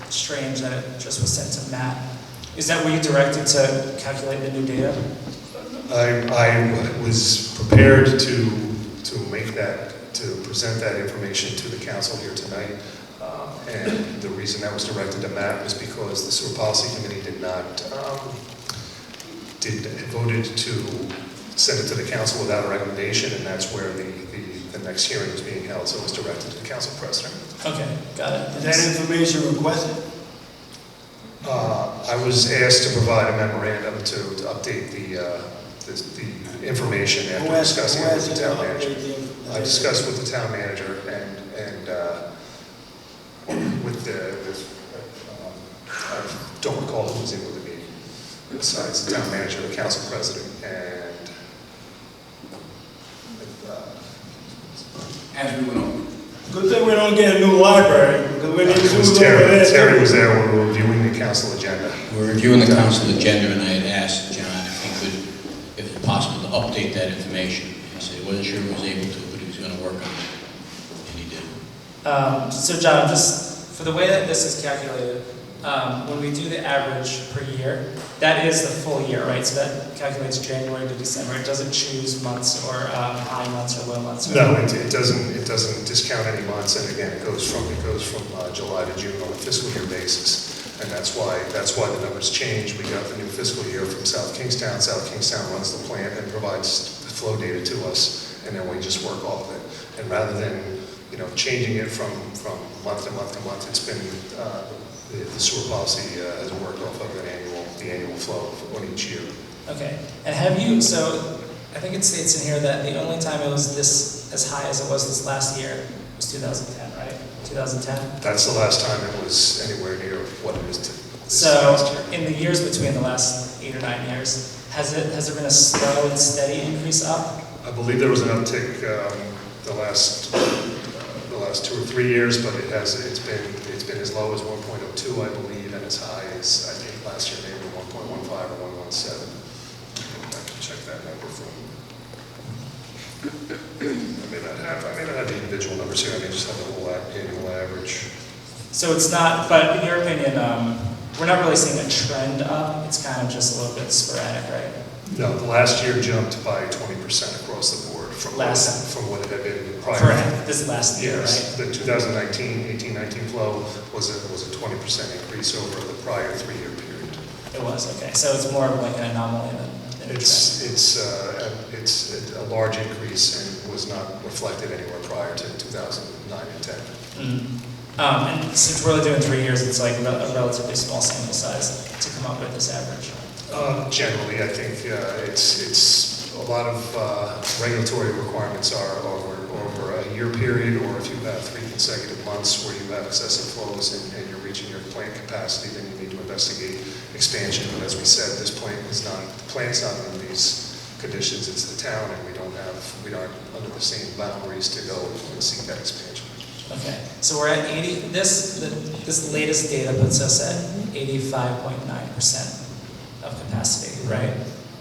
strange that it just was sent to Matt. Is that were you directed to calculate the new data? I was prepared to present that information to the council here tonight. And the reason that was directed to Matt was because the Sewer Policy Committee voted to send it to the council without a recommendation, and that's where the next hearing was being held, so it was directed to the council president. Okay, got it. Is that information requested? I was asked to provide a memorandum to update the information after discussing it with the town manager. I discussed with the town manager and I don't recall who was in with the meeting, besides the town manager, the council president, and As we went over. Good thing we don't get a new library, because we need to move over there. Terry was there when we were reviewing the council agenda. We're reviewing the council agenda, and I had asked John if he could, if it's possible, to update that information. He said he wasn't sure he was able to, but he was going to work on it, and he did. So John, just for the way that this is calculated, when we do the average per year, that is the full year, right? So that calculates January to December. It doesn't choose months or high months or low months. No, it doesn't discount any months, and again, it goes from July to June on a fiscal year basis, and that's why the numbers change. We got the new fiscal year from South Kingstown. South Kingstown runs the plant and provides the flow data to us, and then we just work off of it. And rather than changing it from month to month to month, it's been the sewer policy has worked off of the annual flow on each year. Okay, and have you, so I think it states in here that the only time it was this as high as it was this last year was 2010, right? 2010? That's the last time it was anywhere near what it is this So last year. in the years between the last 8 or 9 years, has there been a slow and steady increase up? I believe there was an uptick the last 2 or 3 years, but it's been as low as 1.02, I believe, and as high as I think last year maybe 1.15 or 1.17. I can check that number from. I may not have the individual numbers here. I may just have the whole annual average. So it's not, but in your opinion, we're not really seeing a trend up. It's kind of just a little bit sporadic, right? No, the last year jumped by 20% across the board from what it had been prior. For this last year, yes, right? The 2018-19 flow was a 20% increase over the prior 3-year period. It was, okay. So it's more of like an anomaly than a trend. It's a large increase and was not reflected anywhere prior to 2009 and 10. Mm-hmm. And since we're only doing 3 years, it's like a relatively small sample size to come up with this average. Generally, I think it's a lot of regulatory requirements are over a year period, or if you have 3 consecutive months where you have excessive flows and you're reaching your plant capacity, then you need to investigate expansion. But as we said, the plant's not under these conditions. It's the town, and we aren't under the same boundaries to go and seek that expansion. Okay, so we're at 80. This latest data puts us at 85.9% of capacity, right?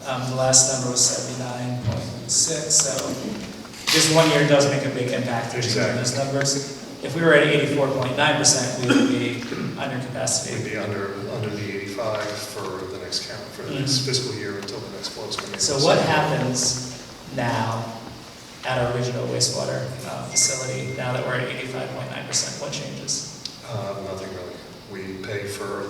The last number was 79.6. So this 1 year does make a big impact in those numbers. If we were at 84.9%, we would be under capacity. We'd be under the 85 for the next count for the next fiscal year until the next flows come in. So what happens now at our regional wastewater facility, now that we're at 85.9%, what changes? Nothing really. We pay for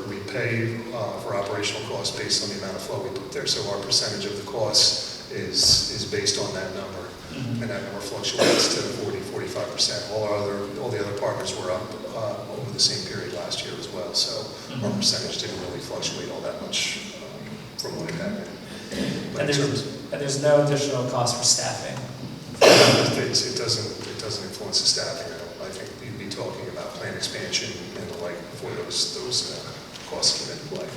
operational costs based on the amount of flow we put there. So our percentage of the cost is based on that number, and that number fluctuates to 40-45%. All the other partners were up over the same period last year as well. So our percentage didn't really fluctuate all that much from what it had been. And there's no additional cost for staffing. It doesn't influence the staffing. I think you'd be talking about plant expansion and the like before those costs come into play.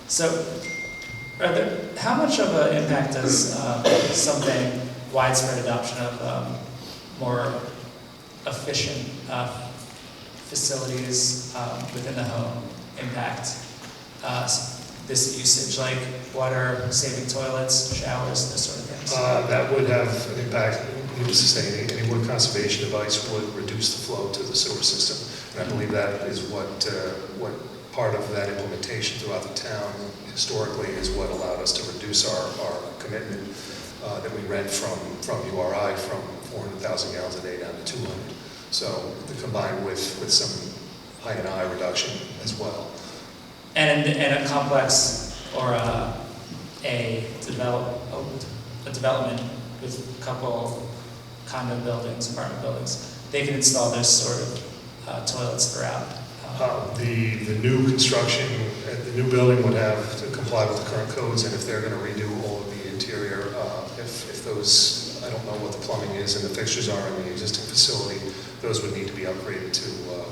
So, how much of an impact does something widespread adoption of more efficient facilities within the home impact this usage, like water saving toilets, showers, those sort of things? That would have an impact. Needless to say, any wood conservation device would reduce the flow to the sewer system. And I believe that is what part of that implementation throughout the town historically is what allowed us to reduce our commitment that we rent from URI from 400,000 gallons a day down to 200. So combined with some I&I reduction as well. And a complex or a a development with a couple condo buildings, apartment buildings, they can install those sort of toilets throughout. The new construction, the new building would have to comply with the current codes, and if they're going to redo all of the interior, if those, I don't know what the plumbing is and the fixtures are in the existing facility, those would need to be upgraded to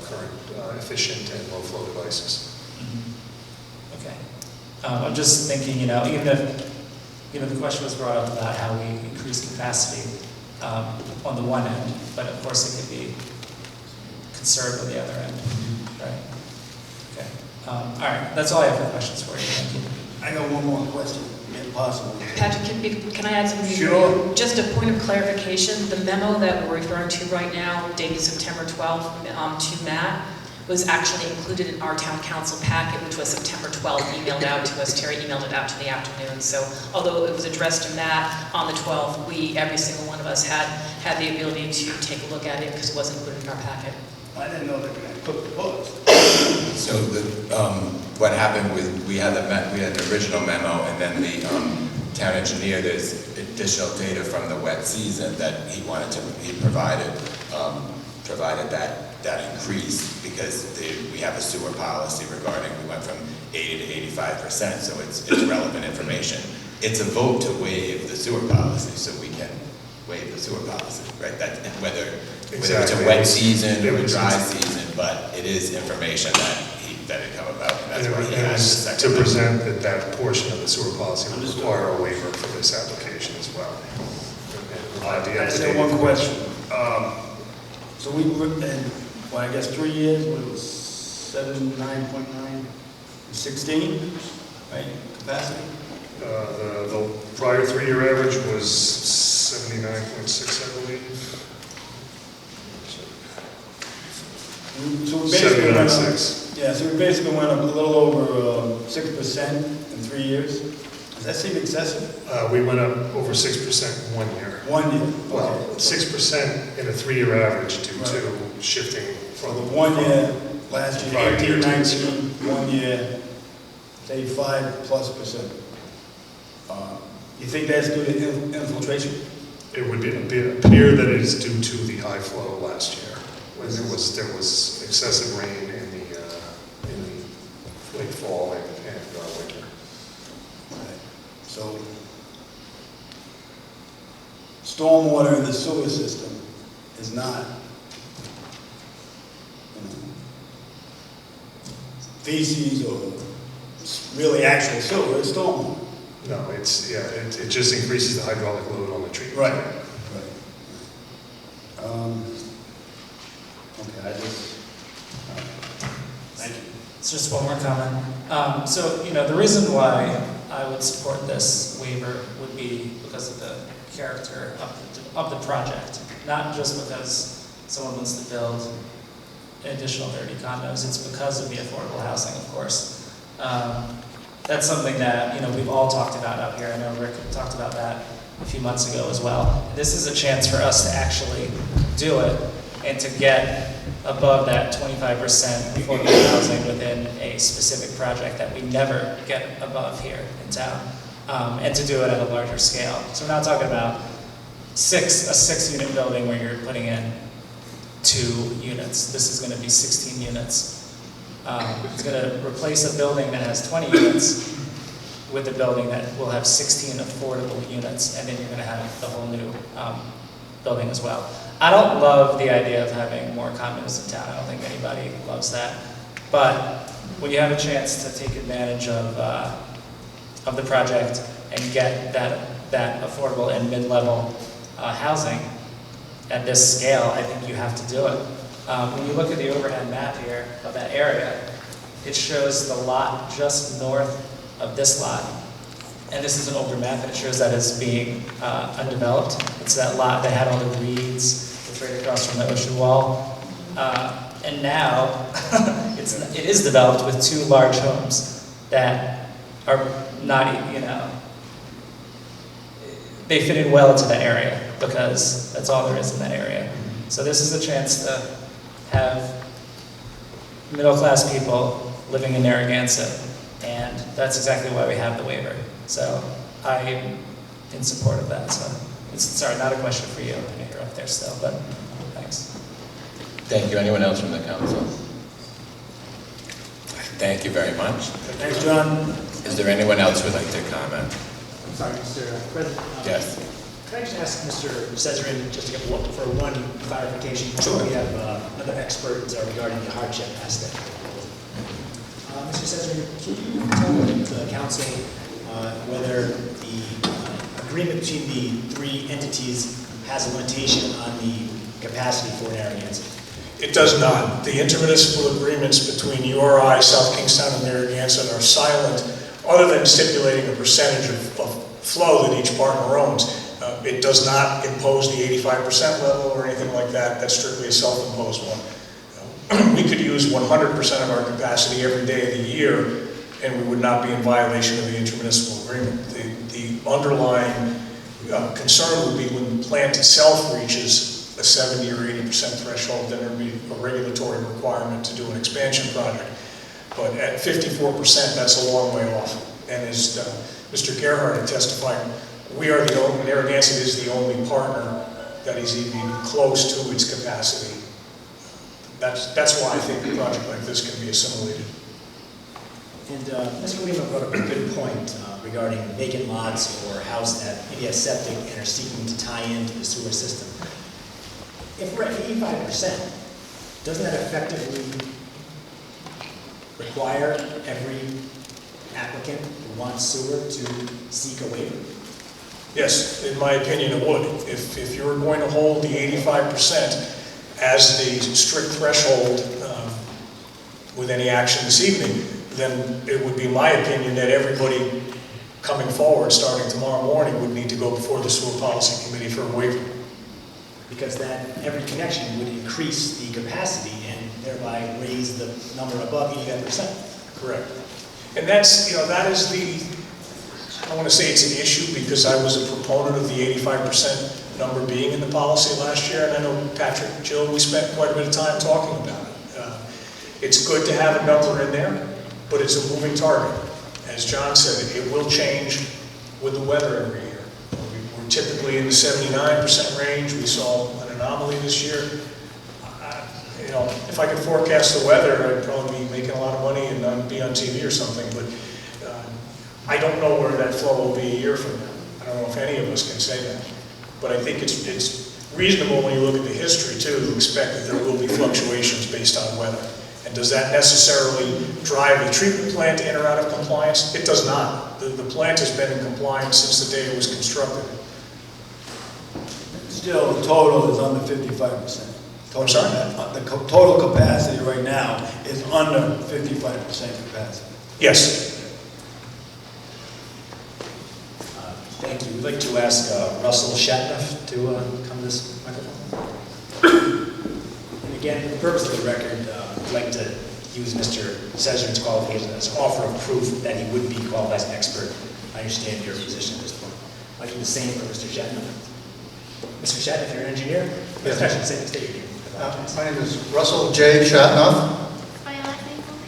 current efficient and low-flow devices. Mm-hmm. Okay. I'm just thinking, even if, the question was brought up about how we increase capacity on the one end, but of course it could be conserved on the other end, right? Okay. All right, that's all I have for questions for you. Thank you. I got one more question, if possible. Patrick, can I add something? Sure. Just a point of clarification, the memo that we're referring to right now, dated September 12th, to Matt, was actually included in our town council packet, which was September 12th, emailed out to us. Terry emailed it out to the afternoon. So although it was addressed to Matt on the 12th, every single one of us had the ability to take a look at it because it was included in our packet. I didn't know they were going to cook the books. So what happened with, we had the original memo, and then the town engineer, there's additional data from the wet season that he provided that increase because we have a sewer policy regarding, we went from 80 to 85%, so it's relevant information. It's a vote to waive the sewer policy, so we can waive the sewer policy, right? That whether it's a wet season or a dry season, but it is information that had come about, and that's why he has the second. To present that portion of the sewer policy would require a waiver for this application as well. I just have one question. So we were in, I guess 3 years, what it was 79.9, 16, right, capacity? The prior 3-year average was 79.6, I believe. So we basically went up, 79.6. yeah, so we basically went up a little over 6% in 3 years. Does that seem excessive? We went up over 6% in 1 year. 1 year. Well, Okay. 6% in a 3-year average due to shifting For from the 1 year, last year, Prior 18, year. 19, 1 year, say 5+%. You think that's due to infiltration? It would appear that it is due to the high flow last year. When there was excessive rain in the late fall and winter. Right. So, stormwater in the sewer system is not, feces or really actual sewer, it's stormwater. No, it just increases the hydraulic load on the treatment. Right. Okay, thank you. It's just one more comment. So, the reason why I would support this waiver would be because of the character of the project, not just because someone wants to build an additional 30 condos. It's because of the affordable housing, of course. That's something that we've all talked about up here. I know Rick talked about that a few months ago as well. This is a chance for us to actually do it and to get above that 25% affordable housing within a specific project that we never get above here in town, and to do it at a larger scale. So we're not talking about a 6-unit building where you're putting in 2 units. This is going to be 16 units. It's going to replace a building that has 20 units with a building that will have 16 affordable units, and then you're going to have the whole new building as well. I don't love the idea of having more condos in town. I don't think anybody loves that. But when you have a chance to take advantage of the project and get that affordable and mid-level housing at this scale, I think you have to do it. When you look at the overhead map here of that area, it shows the lot just north of this lot. And this is an older map, and it shows that as being undeveloped. It's that lot that had all the reeds. It's right across from the ocean wall. And now, it is developed with 2 large homes that are not, they fit in well into that area because that's all there is in that area. So this is a chance to have middle-class people living in Narragansett, and that's exactly why we have the waiver. So I'm in support of that. So, sorry, not a question for you. I know you're up there still, but thanks. Thank you. Anyone else from the council? Thank you very much. Thanks, John. Is there anyone else who would like to comment? I'm sorry, Mr. President. Yes. Can I just ask Mr. Cesarin just to get for one clarification? Sure. We have another expert regarding the hardship aspect. Mr. Cesarin, can you tell the council whether the agreement between the three entities has a limitation on the capacity for Narragansett? It does not. The intermunicipal agreements between URI, South Kingstown, and Narragansett are silent, other than stipulating a percentage of flow that each partner owns. It does not impose the 85% level or anything like that. That's strictly a self-imposed one. We could use 100% of our capacity every day of the year, and we would not be in violation of the intermunicipal agreement. The underlying concern would be when the plant itself reaches a 70 or 80% threshold, then there would be a regulatory requirement to do an expansion project. But at 54%, that's a long way off. And as Mr. Gerhardt had testified, Narragansett is the only partner that is even close to its capacity. That's why I think a project like this can be assimilated. And Mr. Lima brought up a good point regarding vacant lots or a house that maybe has septic and are seeking to tie into the sewer system. If we're at 85%, doesn't that effectively require every applicant who wants sewer to seek a waiver? Yes, in my opinion, it would. If you're going to hold the 85% as the strict threshold with any action this evening, then it would be my opinion that everybody coming forward, starting tomorrow morning, would need to go before the Sewer Policy Committee for a waiver. Because that every connection would increase the capacity and thereby raise the number above 85%. Correct. And that's, that is I want to say it's an issue because I was a proponent of the 85% number being in the policy last year, and I know Patrick and Jill, we spent quite a bit of time talking about it. It's good to have a number in there, but it's a moving target. As John said, it will change with the weather every year. We're typically in the 79% range. We saw an anomaly this year. If I could forecast the weather, I'd probably be making a lot of money and not be on TV or something, but I don't know where that flow will be a year from now. I don't know if any of us can say that. But I think it's reasonable when you look at the history, too, to expect that there will be fluctuations based on weather. And does that necessarily drive the treatment plant in or out of compliance? It does not. The plant has been in compliance since the day it was constructed. Still, the total is under 55%. I'm sorry? The total capacity right now is under 55% capacity. Yes. Thank you. We'd like to ask Russell Shatnoff to come to this microphone. And again, for the purpose of the record, I'd like to use Mr. Cesarin's qualification as an offer of proof that he would be qualified as an expert. I understand your position at this point. I'd like to do the same for Mr. Shatnoff. Mr. Shatnoff, you're an engineer? Yes. I should say state your name. My name is Russell J. Shatnoff.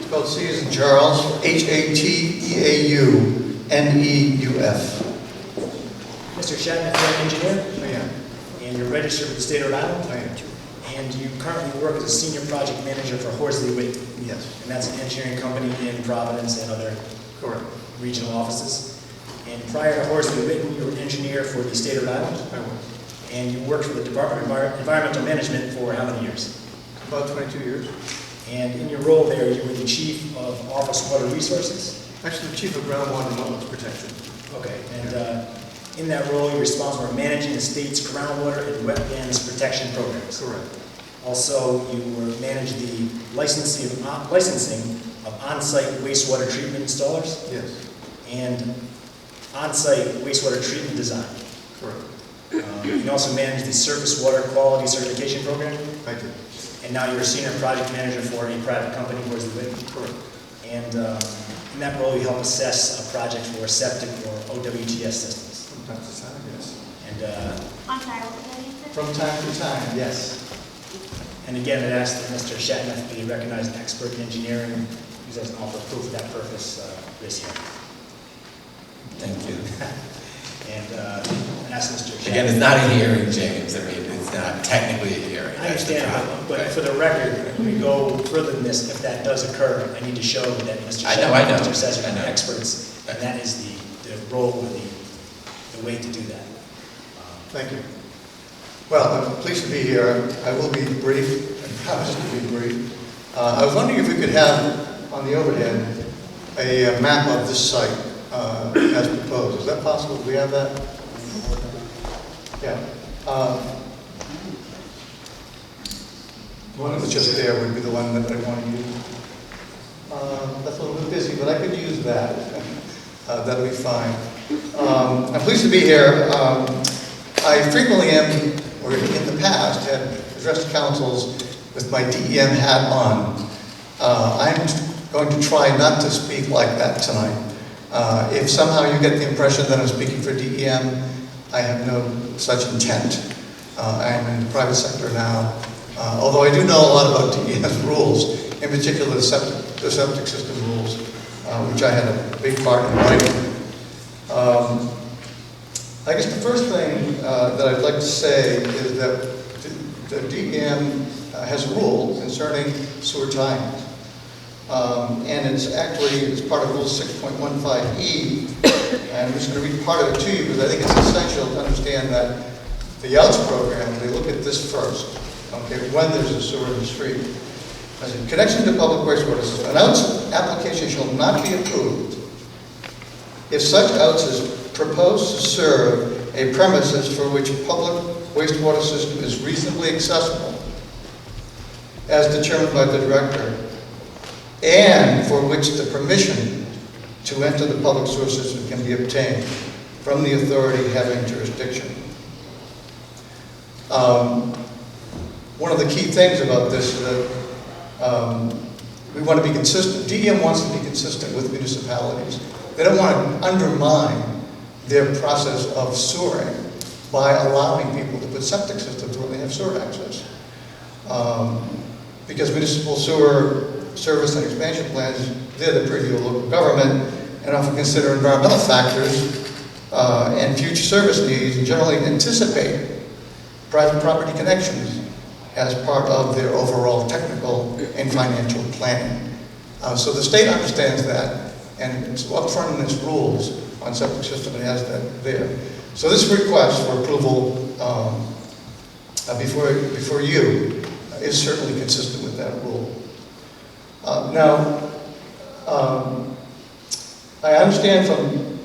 Spelled C as in Charles, H-A-T-E-A-U-N-E-U-F. Mr. Shatnoff, you're an engineer? I am. And you're registered with the state of Rhode Island? I am. And you currently work as a senior project manager for Horsley Whitney? Yes. And that's an engineering company in Providence and other Correct. regional offices. And prior to Horsley Whitney, you were an engineer for the state of Rhode Island? I was. And you worked for the Department of Environmental Management for how many years? About 22 years. And in your role there, you were the Chief of Office Water Resources? Actually, the Chief of Groundwater and Wetlands Protection. Okay. And in that role, you're responsible for managing the state's groundwater and wetlands protection programs? Correct. Also, you manage the licensing of on-site wastewater treatment installers? Yes. And on-site wastewater treatment design? Correct. You also manage the surface water quality certification program? I did. And now you're a senior project manager for a private company, Horsley Whitney? Correct. And in that role, you help assess a project for septic or OWTS systems? From time to time, yes. And I'm sorry, what was that answer? From time to time, yes. And again, it asks that Mr. Shatnoff be recognized an expert in engineering, use as an offer of proof for that purpose this year. Thank you. and ask Mr. Shattuck. Again, it's not a hearing, James. I mean, it's not technically a hearing. I That's the understand, problem. but Right. for the record, when we go further than this, if that does occur, I need to show that Mr. I Shattuck know. and Mr. Cesar I are know. experts, and that is the role or the way to do that. Thank you. Well, I'm pleased to be here. I will be brief. I promise to be brief. I was wondering if we could have on the overhead a map of this site as proposed. Is that possible? Do we have that? Yeah. The one that was just there would be the one that I want to use. That's a little bit busy, but I could use that. That'll be fine. I'm pleased to be here. I frequently am, or in the past, have addressed councils with my DEM hat on. I'm going to try not to speak like that tonight. If somehow you get the impression that I'm speaking for DEM, I have no such intent. I'm in the private sector now, although I do know a lot about DEM's rules, in particular the septic system rules, which I had a big part in writing. I guess the first thing that I'd like to say is that the DEM has a rule concerning sewer tie-ins. And it's part of Rule 6.15E, and I'm just going to read part of it to you because I think it's essential to understand that the outs program, they look at this first, okay, when there's a sewer in the street. As in connection to public wastewater system, an outs application shall not be approved if such outs is proposed to serve a premises for which public wastewater system is reasonably accessible, as determined by the director, and for which the permission to enter the public sewer system can be obtained from the authority having jurisdiction. One of the key things about this is that we want to be consistent. DEM wants to be consistent with municipalities. They don't want to undermine their process of sewering by allowing people to put septic systems where they have sewer access. Because municipal sewer service and expansion plans, they're the purview of local government and often consider environmental factors and future service needs and generally anticipate private property connections as part of their overall technical and financial planning. So the state understands that, and it's upfront in its rules on septic system, it has that there. So this request for approval before you is certainly consistent with that rule. Now, I understand from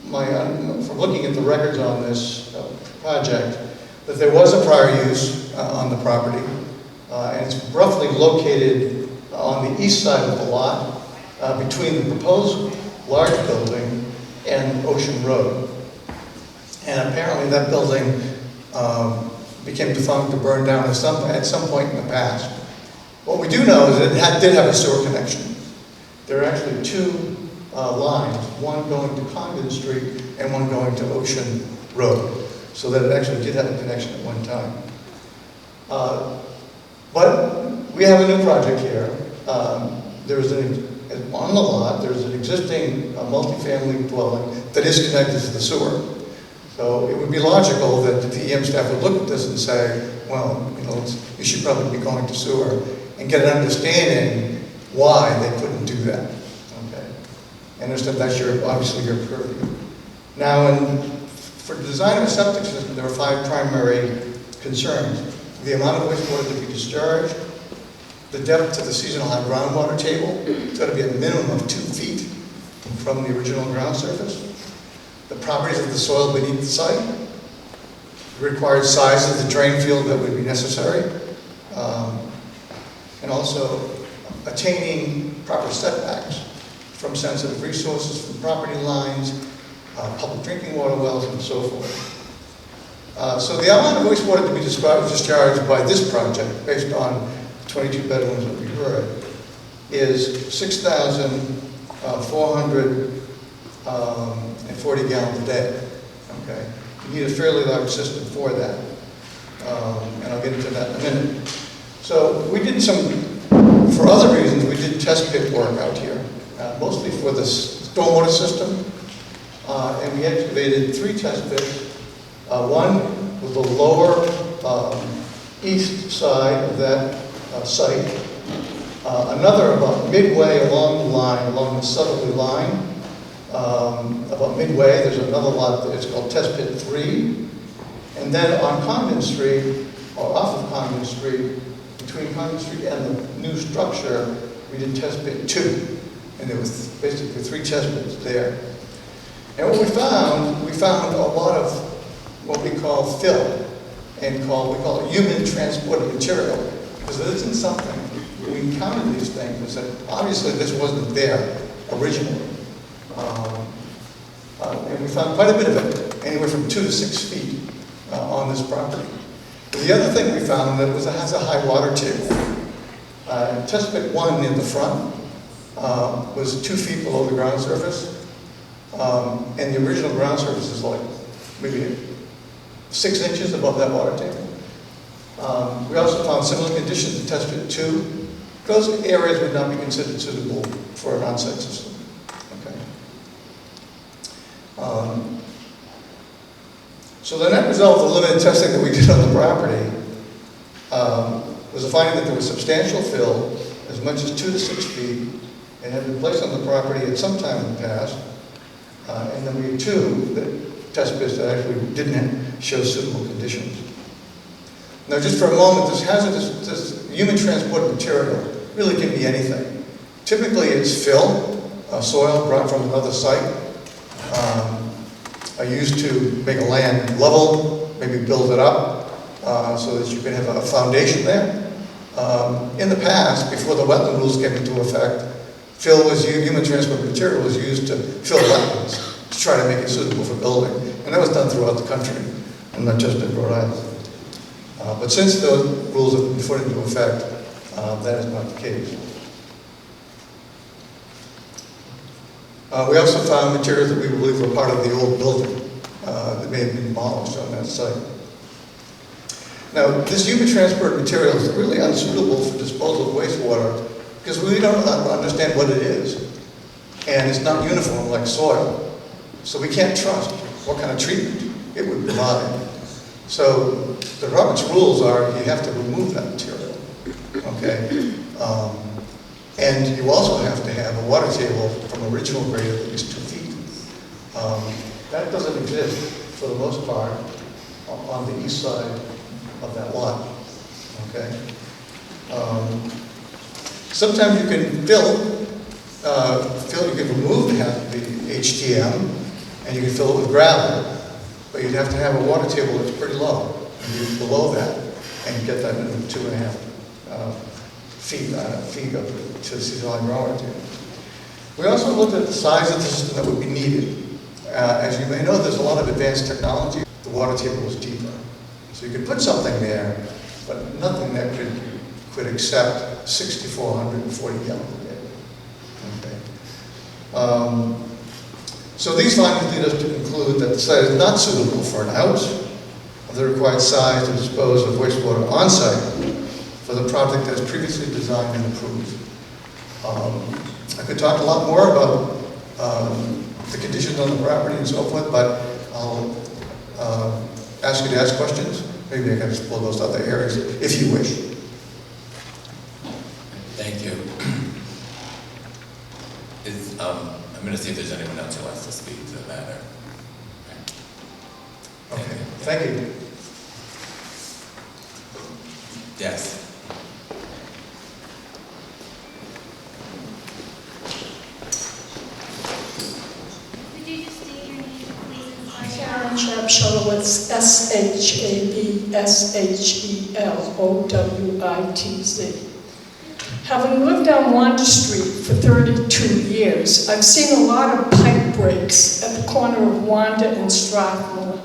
looking at the records on this project that there was a prior use on the property, and it's roughly located on the east side of the lot between the proposed large building and Ocean Road. And apparently that building became defunct or burned down at some point in the past. What we do know is that it did have a sewer connection. There are actually two lines, one going to Condon Street and one going to Ocean Road, so that it actually did have a connection at one time. But we have a new project here. On the lot, there's an existing multifamily dwelling that is connected to the sewer. So it would be logical that the DEM staff would look at this and say, well, you should probably be going to sewer, and get an understanding why they couldn't do that. Okay, and understand that's obviously your purview. Now, for the design of a septic system, there are 5 primary concerns: the amount of wastewater to be discharged, the depth to the seasonal high groundwater table. It's got to be a minimum of 2 feet from the original ground surface. The properties of the soil beneath the site, the required size of the drain field that would be necessary, and also attaining proper setbacks from sensitive resources, from property lines, public drinking water wells, and so forth. So the amount of wastewater to be discharged by this project, based on 22 bedrooms that we heard, is 6,440 gallons a day. Okay, you need a fairly large system for that, and I'll get into that in a minute. So we did for other reasons, we did test pit work out here, mostly for the stormwater system. and we excavated 3 test pits. One was the lower east side of that site. Another about midway along the line, along the southerly line. About midway, there's another lot that it's called Test Pit 3. And then on Condon Street, or off of Condon Street, between Condon Street and the new structure, we did Test Pit 2. And there was basically 3 test pits there. And what we found a lot of what we call fill, and we call it human transported material, because it isn't something. We encountered these things and said, obviously this wasn't there originally. And we found quite a bit of it, anywhere from 2 to 6 feet on this property. The other thing we found that has a high water table. Test pit 1 in the front was 2 feet below the ground surface. And the original ground surface is like maybe 6 inches above that water table. We also found similar conditions in Test Pit 2. Those areas would not be considered suitable for an on-site system. Okay. So the net result of the limited testing that we did on the property was a finding that there was substantial fill, as much as 2 to 6 feet, and had been placed on the property at some time in the past. And then we had 2 test pits that actually didn't show suitable conditions. Now, just for a moment, this human transported material really can be anything. Typically, it's fill, soil brought from another site, used to make a land level, maybe build it up, so that you can have a foundation there. In the past, before the wetland rules came into effect, human transport material was used to fill wetlands, to try to make it suitable for building. And that was done throughout the country, and not just in Rhode Island. But since those rules have been put into effect, that is not the case. We also found materials that we believe were part of the old building that may have been demolished on that site. Now, this human transport material is really unsuitable for disposal of wastewater because we don't understand what it is. And it's not uniform like soil. So we can't trust what kind of treatment it would provide. So the Roberts rules are you have to remove that material, okay? And you also have to have a water table from original grade of at least 2 feet. That doesn't exist for the most part on the east side of that lot, okay? Sometimes you can you can remove the HTM and you can fill it with gravel. But you'd have to have a water table that's pretty low, and you're below that, and get that into 2.5 feet to sea line water table. We also looked at the size of the system that would be needed. As you may know, there's a lot of advanced technology. The water table was deeper. So you could put something there, but nothing that could accept 6,440 gallons a day. Okay. So these findings lead us to conclude that the site is not suitable for an house of the required size to dispose of wastewater on-site for the project that is previously designed and approved. I could talk a lot more about the conditions on the property and so forth, but I'll ask you to ask questions. Maybe I can explore those other areas if you wish. Thank you. I'm going to see if there's anyone else who wants to speak to the matter. Okay, thank you. Yes. Could you just state your name, please? Sharon Sharp-Sholowitz, S-H-A-B-S-H-E-L-O-W-I-T-Z. Having lived on Wanda Street for 32 years, I've seen a lot of pipe breaks at the corner of Wanda and Strathmore.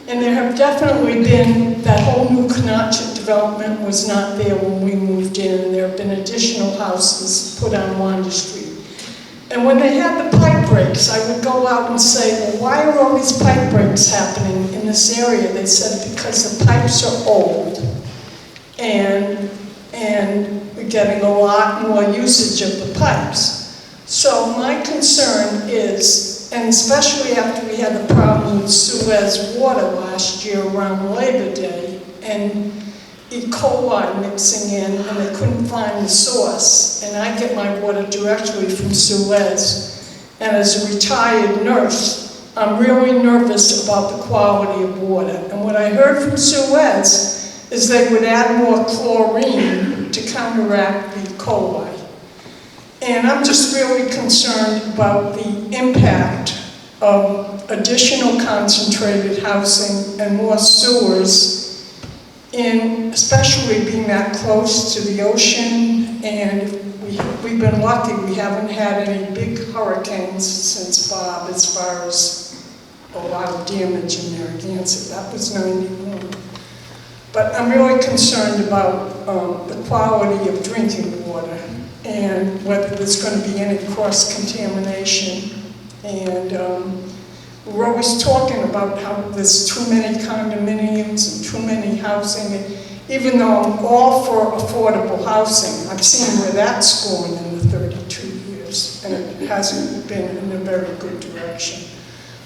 And there have definitely been, that whole new Canachet development was not there when we moved in, and there have been additional houses put on Wanda Street. And when they had the pipe breaks, I would go out and say, well, why are all these pipe breaks happening in this area? They said, because the pipes are old, and we're getting a lot more usage of the pipes. So my concern is and especially after we had the problem with Suez water last year around Labor Day, and E. coli mixing in, and they couldn't find the source. And I get my water directly from Suez. And as a retired nurse, I'm really nervous about the quality of water. And what I heard from Suez is they would add more chlorine to counteract the E. coli. And I'm just really concerned about the impact of additional concentrated housing and more sewers, in especially being that close to the ocean. And we've been lucky, we haven't had any big hurricanes since Bob, as far as a lot of damage in Narragansett. That was 91. But I'm really concerned about the quality of drinking water and whether there's going to be any cross-contamination. And we're always talking about how there's too many condominiums and too many housing. And even though I'm all for affordable housing, I've seen where that's going in the 32 years, and it hasn't been in a very good direction.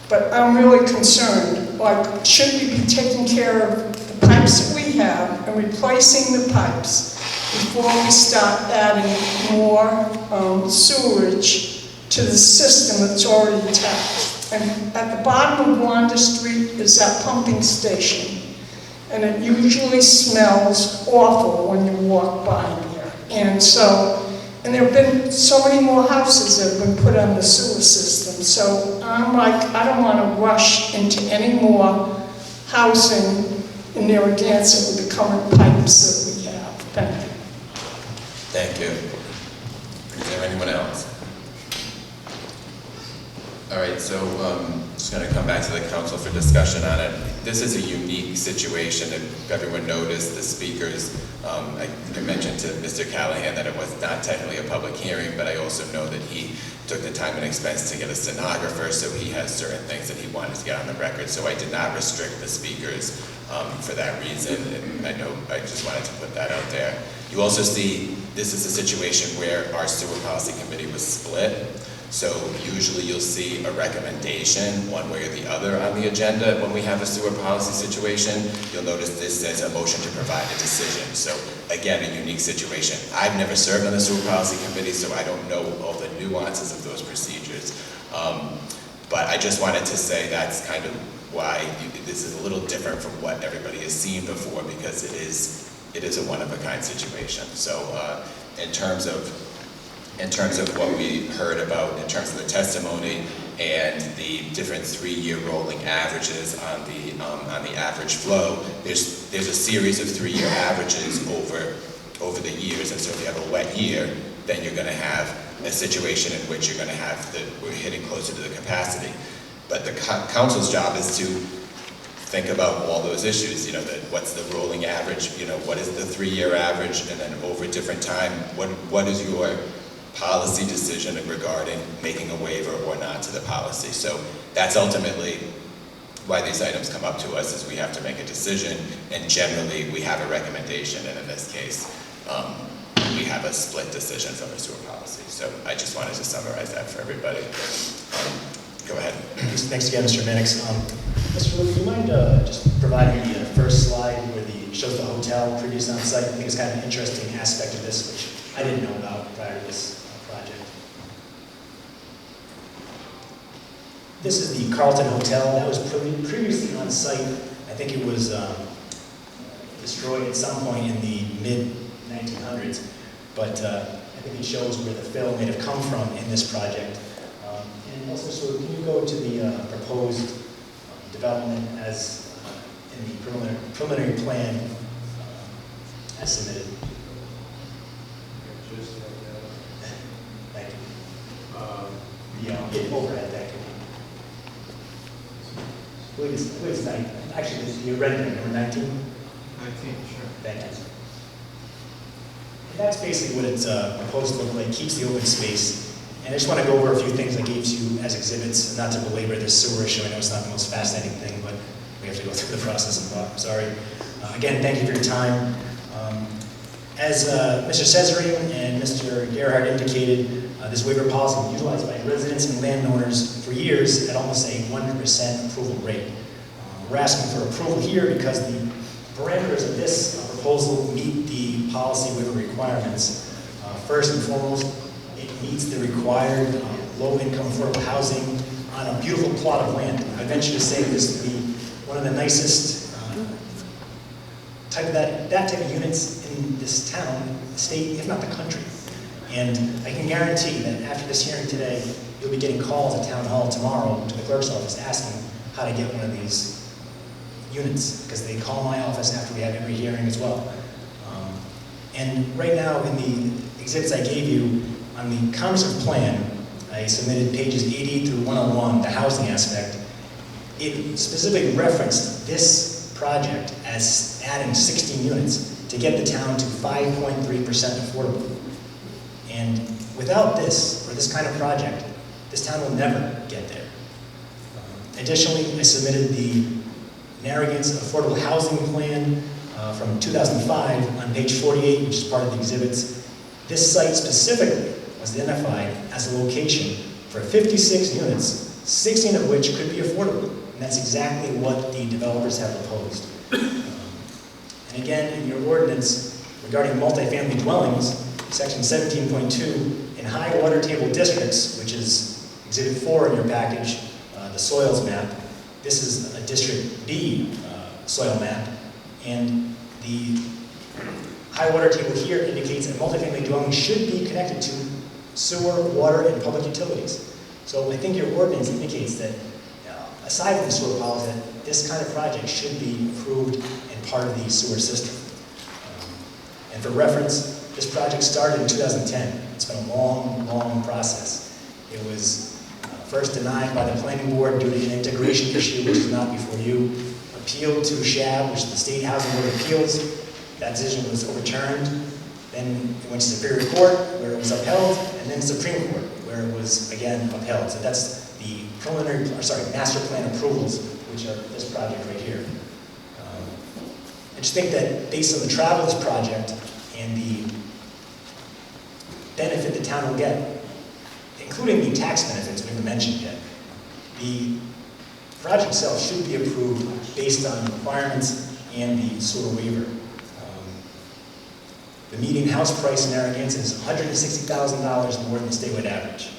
But I'm really concerned, like, should we be taking care of the pipes that we have and replacing the pipes before we start adding more sewerage to the system that's already tapped? And at the bottom of Wanda Street is that pumping station. And it usually smells awful when you walk by there. And there have been so many more houses that have been put on the sewer system. So I'm like, I don't want to rush into any more housing in Narragansett with the current pipes that we have. Thank you. Thank you. Is there anyone else? All right, so just going to come back to the council for discussion on it. This is a unique situation. If everyone noticed, the speakers, I mentioned to Mr. Callahan that it was not technically a public hearing, but I also know that he took the time and expense to get a stenographer, so he has certain things that he wanted to get on the record. So I did not restrict the speakers for that reason, and I know I just wanted to put that out there. You also see this is a situation where our sewer policy committee was split. So usually you'll see a recommendation one way or the other on the agenda when we have a sewer policy situation. You'll notice this says a motion to provide a decision. So again, a unique situation. I've never served on the sewer policy committee, so I don't know all the nuances of those procedures. But I just wanted to say that's kind of why this is a little different from what everybody has seen before, because it is a one-of-a-kind situation. So in terms of what we heard about in terms of the testimony and the different 3-year rolling averages on the average flow, there's a series of 3-year averages over the years. And so if you have a wet year, then you're going to have a situation in which you're going to have we're hitting closer to the capacity. But the council's job is to think about all those issues, what's the rolling average, what is the 3-year average, and then over different time, what is your policy decision regarding making a waiver or not to the policy. So that's ultimately why these items come up to us, is we have to make a decision, and generally we have a recommendation, and in this case, we have a split decision from the sewer policy. So I just wanted to summarize that for everybody. Go ahead. Thanks again, Mr. Mannix. Mr. Lee, do you mind just providing the first slide where it shows the hotel previous on site? I think it's kind of an interesting aspect of this, which I didn't know about prior to this project. This is the Carlton Hotel. That was previously on site. I think it was destroyed at some point in the mid-1900s, but I think it shows where the fill may have come from in this project. And also, so can you go to the proposed development as in the preliminary plan as submitted? Thank you. The overhead deck. I believe it's 19. Actually, you're right there, number 19? 19, sure. Thank you. And that's basically what it's proposed to look like. Keeps the open space. And I just want to go over a few things I gave to you as exhibits, not to belabor this sewer issue. I know it's not the most fascinating thing, but we have to go through the process of thought. I'm sorry. Again, thank you for your time. As Mr. Cesarini and Mr. Gerhard indicated, this waiver policy was utilized by residents and landowners for years at almost a 100% approval rate. We're asking for approval here because the parameters of this proposal meet the policy waiver requirements. First and foremost, it meets the required low-income affordable housing on a beautiful plot of land. I venture to say this would be one of the nicest that type of units in this town, state, if not the country. And I can guarantee that after this hearing today, you'll be getting calls at Town Hall tomorrow to the clerk's office asking how to get one of these units, because they call my office after we have every hearing as well. And right now, in the exhibits I gave you, on the comprehensive plan, I submitted pages 80 through 101, the housing aspect. It specifically referenced this project as adding 16 units to get the town to 5.3% affordable. And without this, or this kind of project, this town will never get there. Additionally, I submitted the Narragansett Affordable Housing Plan from 2005 on page 48, which is part of the exhibits. This site specifically was identified as a location for 56 units, 16 of which could be affordable. And that's exactly what the developers have proposed. And again, in your ordinance regarding multifamily dwellings, section 17.2, in high water table districts, which is exhibit 4 in your package, the soils map, this is a District B soil map, and the high water table here indicates that multifamily dwellings should be connected to sewer, water, and public utilities. So I think your ordinance indicates that, aside from the sewer policy, that this kind of project should be approved and part of the sewer system. And for reference, this project started in 2010. It's been a long, long process. It was first denied by the planning board due to an integration issue, which is not before you, appealed to SHAB, which is the State Housing Board of Appeals. That decision was overturned. Then it went to Superior Court, where it was upheld, and then Supreme Court, where it was again upheld. So that's the master plan approvals, which are this project right here. I just think that based on the travel of this project and the benefit the town will get, including the tax benefits we haven't mentioned yet, the project itself should be approved based on requirements and the sewer waiver. The median house price in Narragansett is $160,000 more than the statewide average.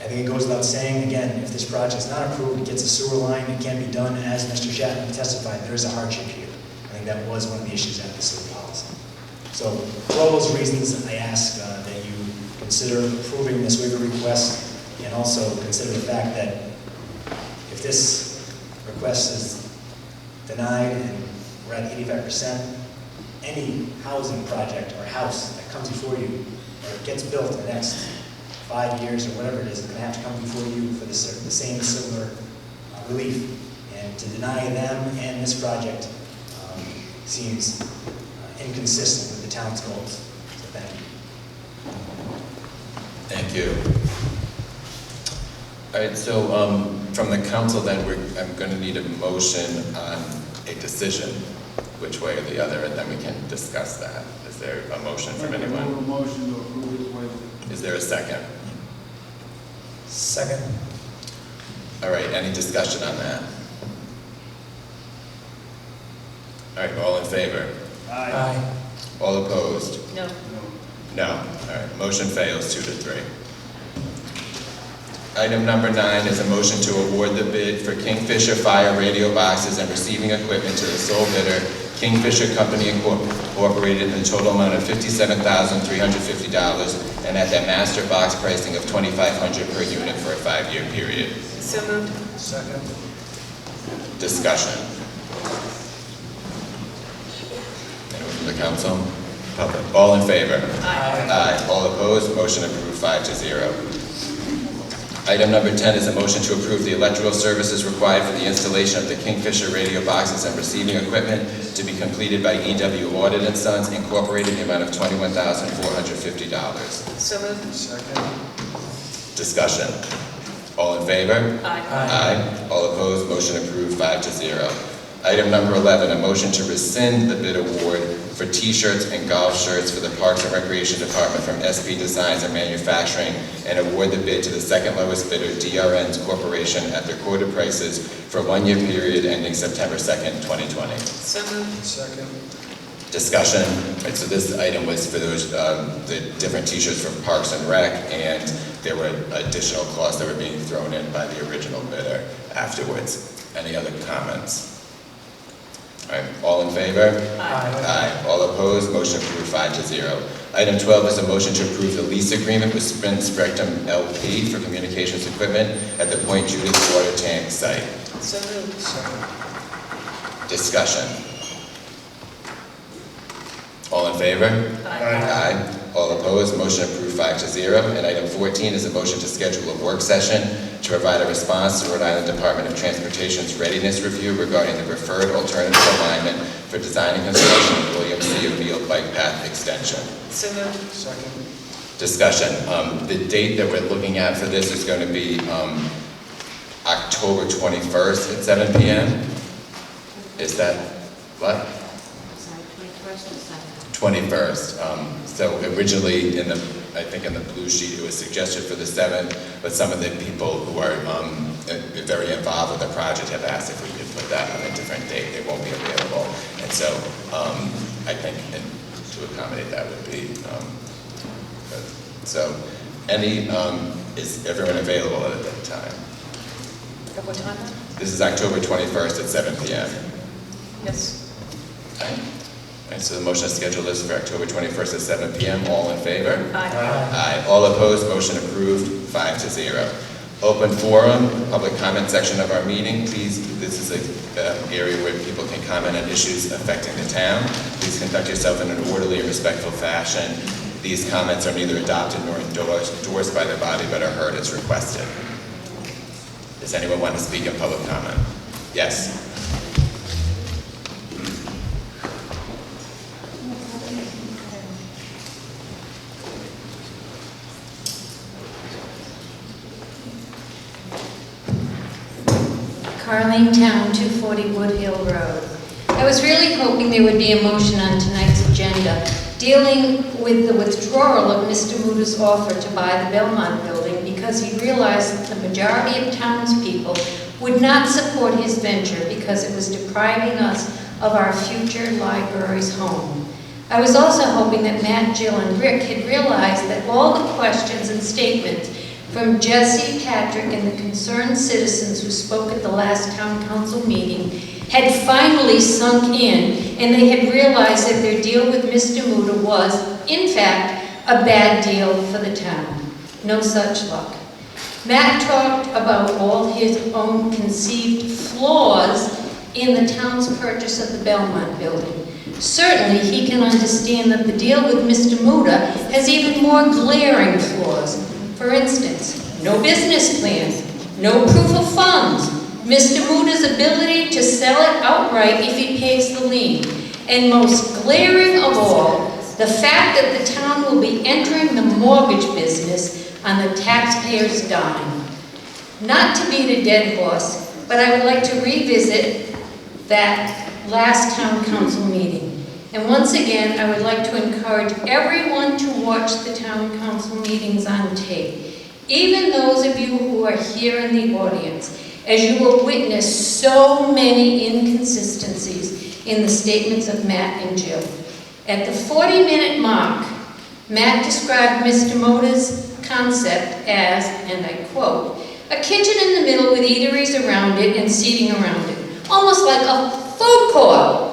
I think it goes without saying, again, if this project is not approved, it gets a sewer line, it can't be done as Mr. Shatner testified, there is a hardship here. I think that was one of the issues at the sewer policy. So for all those reasons, I ask that you consider approving this waiver request, and also consider the fact that if this request is denied and we're at 85%, any housing project or house that comes before you or gets built in the next 5 years or whatever it is going to have to come before you for the same similar relief. And to deny them and this project seems inconsistent with the town's goals. So thank you. Thank you. All right, so from the council then, I'm going to need a motion on a decision, which way or the other, and then we can discuss that. Is there a motion from anyone? A motion to approve this waiver. Is there a second? Second. All right, any discussion on that? All right, all in favor? Aye. All opposed? No. No. All right, motion fails 2-3. Item number 9 is a motion to award the bid for Kingfisher Fire radio boxes and receiving equipment to the sole bidder, Kingfisher Company Incorporated, in the total amount of $57,350 and at that master box pricing of $2,500 per unit for a 5-year period. So moved. Second. Discussion. Anyone from the council? Public. All in favor? Aye. Aye. All opposed? Motion approved 5-0. Item number 10 is a motion to approve the electrical services required for the installation of the Kingfisher radio boxes and receiving equipment to be completed by EW Audit & Sons Incorporated in the amount of $21,450. So moved. Second. Discussion. All in favor? Aye. Aye. All opposed? Motion approved 5-0. Item number 11, a motion to rescind the bid award for t-shirts and golf shirts for the Parks and Recreation Department from SB Designs and Manufacturing and award the bid to the second lowest bidder, DRN's Corporation, at their quoted prices for a one-year period ending September 2nd, 2020. So moved. Second. Discussion. Right, so this item was for those the different t-shirts from Parks and Rec, and there were additional costs that were being thrown in by the original bidder afterwards. Any other comments? All right, all in favor? Aye. All opposed? Motion approved 5-0. Item 12 is a motion to approve the lease agreement with Sprint Spectrum LP for communications equipment at the Point Judith water tank site. So moved. Discussion. All in favor? Aye. All opposed? Motion approved 5-0. And item 14 is a motion to schedule a work session to provide a response to Rhode Island Department of Transportation's readiness review regarding the preferred alternative alignment for design and construction of William C. O'Neill Bike Path Extension. So moved. Second. Discussion. The date that we're looking at for this is going to be October 21st at 7 p.m. Is that what? Sorry, 21st or 2nd? 21st. So originally, I think in the blue sheet, it was suggested for the 7th, but some of the people who are very involved with the project have asked if we could put that on a different date. They won't be available. And so I think to accommodate that would be good. So is everyone available at that time? At what time? This is October 21st at 7 p.m. Yes. Okay. And so the motion is scheduled is for October 21st at 7 p.m. All in favor? Aye. All opposed? Motion approved 5-0. Open forum, public comment section of our meeting. Please, this is an area where people can comment on issues affecting the town. Please conduct yourself in an orderly and respectful fashion. These comments are neither adopted nor endorsed by the body, but are heard as requested. Does anyone want to speak in public comment? Yes. Carling Town, 240 Wood Hill Road. I was really hoping there would be a motion on tonight's agenda dealing with the withdrawal of Mr. Muta's offer to buy the Belmont building because he realized that the majority of townspeople would not support his venture because it was depriving us of our future library's home. I was also hoping that Matt, Jill, and Rick had realized that all the questions and statements from Jesse, Patrick, and the concerned citizens who spoke at the last town council meeting had finally sunk in, and they had realized that their deal with Mr. Muta was, in fact, a bad deal for the town. No such luck. Matt talked about all his own conceived flaws in the town's purchase of the Belmont building. Certainly, he can understand that the deal with Mr. Muta has even more glaring flaws. For instance, no business plan, no proof of funds, Mr. Muta's ability to sell it outright if he pays the lien, and most glaring of all, the fact that the town will be entering the mortgage business on the taxpayers' dime. Not to beat a dead horse, but I would like to revisit that last town council meeting. And once again, I would like to encourage everyone to watch the town council meetings on tape, even those of you who are here in the audience, as you will witness so many inconsistencies in the statements of Matt and Jill. At the 40-minute mark, Matt described Mr. Muta's concept as, and I quote, a kitchen in the middle with eateries around it and seating around it, almost like a food court.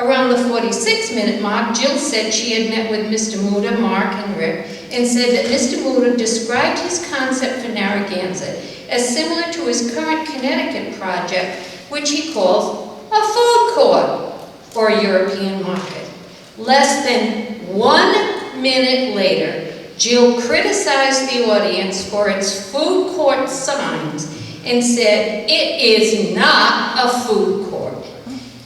Around the 46-minute mark, Jill said she had met with Mr. Muta, Mark, and Rick, and said that Mr. Muta described his concept for Narragansett as similar to his current Connecticut project, which he calls a food court or a European market. Less than 1 minute later, Jill criticized the audience for its food court signs and said it is not a food court.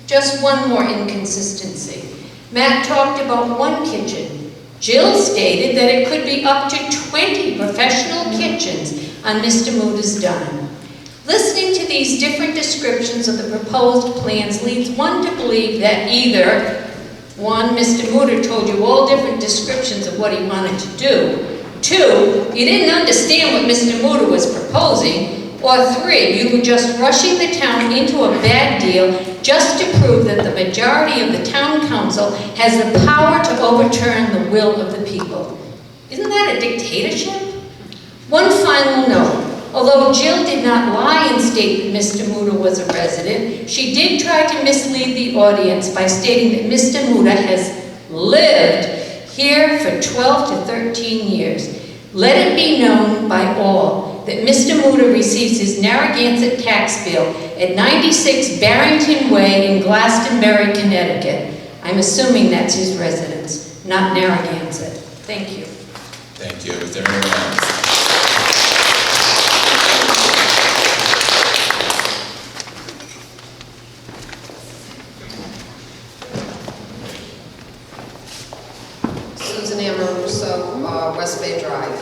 Just one more inconsistency. Matt talked about one kitchen. Jill stated that it could be up to 20 professional kitchens on Mr. Muta's dime. Listening to these different descriptions of the proposed plans leads one to believe that either, one, Mr. Mutter told you all different descriptions of what he wanted to do, two, you didn't understand what Mr. Mutter was proposing, or three, you were just rushing the town into a bad deal just to prove that the majority of the town council has the power to overturn the will of the people. Isn't that a dictatorship? One final note. Although Jill did not lie and state that Mr. Mutter was a resident, she did try to mislead the audience by stating that Mr. Mutter has lived here for 12 to 13 years. Let it be known by all that Mr. Mutter receives his Narragansett tax bill at 96 Barrington Way in Glastonbury, Connecticut. I'm assuming that's his residence, not Narragansett. Thank you. Thank you. Is there anyone else? Susan Amoruso, West Bay Drive.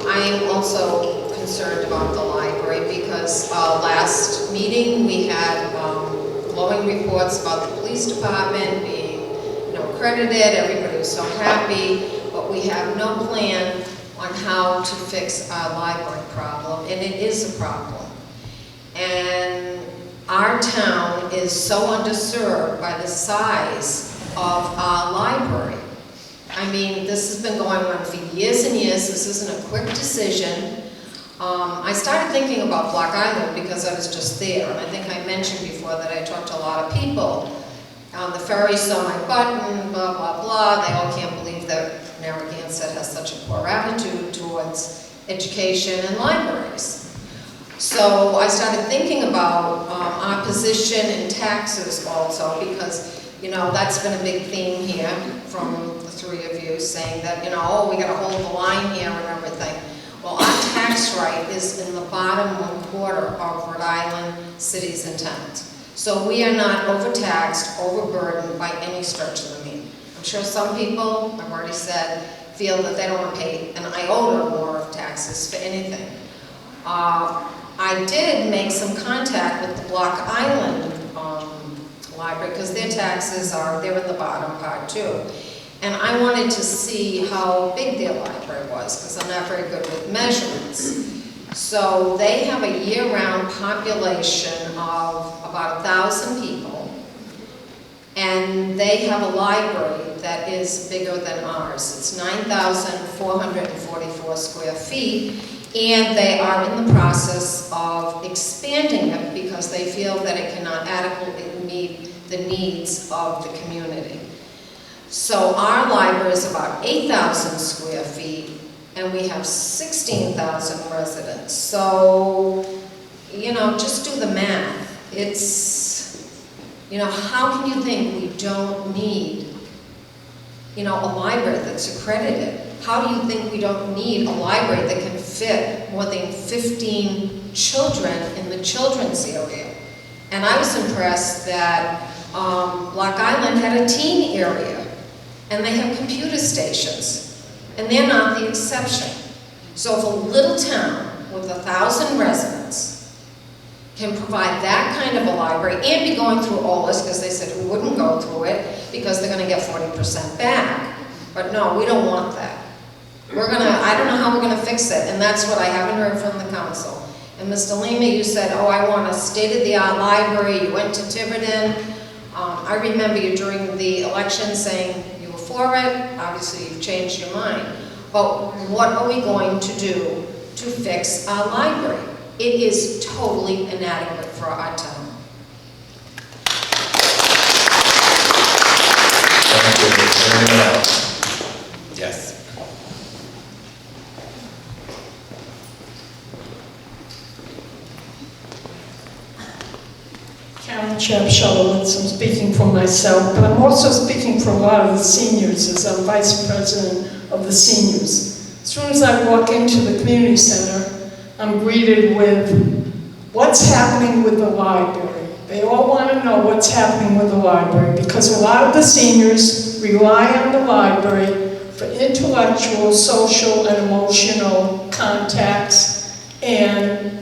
I am also concerned about the library because last meeting we had glowing reports about the police department being credited, everybody was so happy, but we have no plan on how to fix our library problem, and it is a problem. And our town is so underserved by the size of our library. I mean, this has been going on for years and years. This isn't a quick decision. I started thinking about Block Island because I was just there, and I think I mentioned before that I talked to a lot of people. The ferry saw my button, blah, blah, blah. They all can't believe that Narragansett has such a poor attitude towards education and libraries. So I started thinking about our position in taxes also, because that's been a big theme here from the three of you, saying that, oh, we got to hold the line here and everything. Well, our tax rate is in the bottom 1/4 of Rhode Island cities and towns. So we are not overtaxed, overburdened by any stretch of the mean. I'm sure some people, I've already said, feel that they don't want to pay an iota more of taxes for anything. I did make some contact with the Block Island library, because their taxes they're in the bottom part too. And I wanted to see how big their library was, because I'm not very good with measurements. So they have a year-round population of about 1,000 people, and they have a library that is bigger than ours. It's 9,444 square feet, and they are in the process of expanding it because they feel that it cannot adequately meet the needs of the community. So our library is about 8,000 square feet, and we have 16,000 residents. So, just do the math. It's, how can you think we don't need, a library that's accredited? How do you think we don't need a library that can fit more than 15 children in the children's area? And I was impressed that Block Island had a teen area, and they have computer stations, and they're not the exception. So if a little town with 1,000 residents can provide that kind of a library and be going through all this, because they said who wouldn't go through it because they're going to get 40% back. But no, we don't want that. I don't know how we're going to fix it, and that's what I haven't heard from the council. And Mr. Lima, you said, oh, I want a state-of-the-art library. You went to Tiverton. I remember you during the election saying you were for it. Obviously, you've changed your mind. But what are we going to do to fix our library? It is totally inadequate for our town. Thank you. Is there anyone else? Yes. Karen Sharp-Sholowitz, I'm speaking for myself, but I'm also speaking for a lot of the seniors, as I'm vice president of the seniors. As soon as I walk into the community center, I'm greeted with what's happening with the library. They all want to know what's happening with the library, because a lot of the seniors rely on the library for intellectual, social, and emotional contacts, and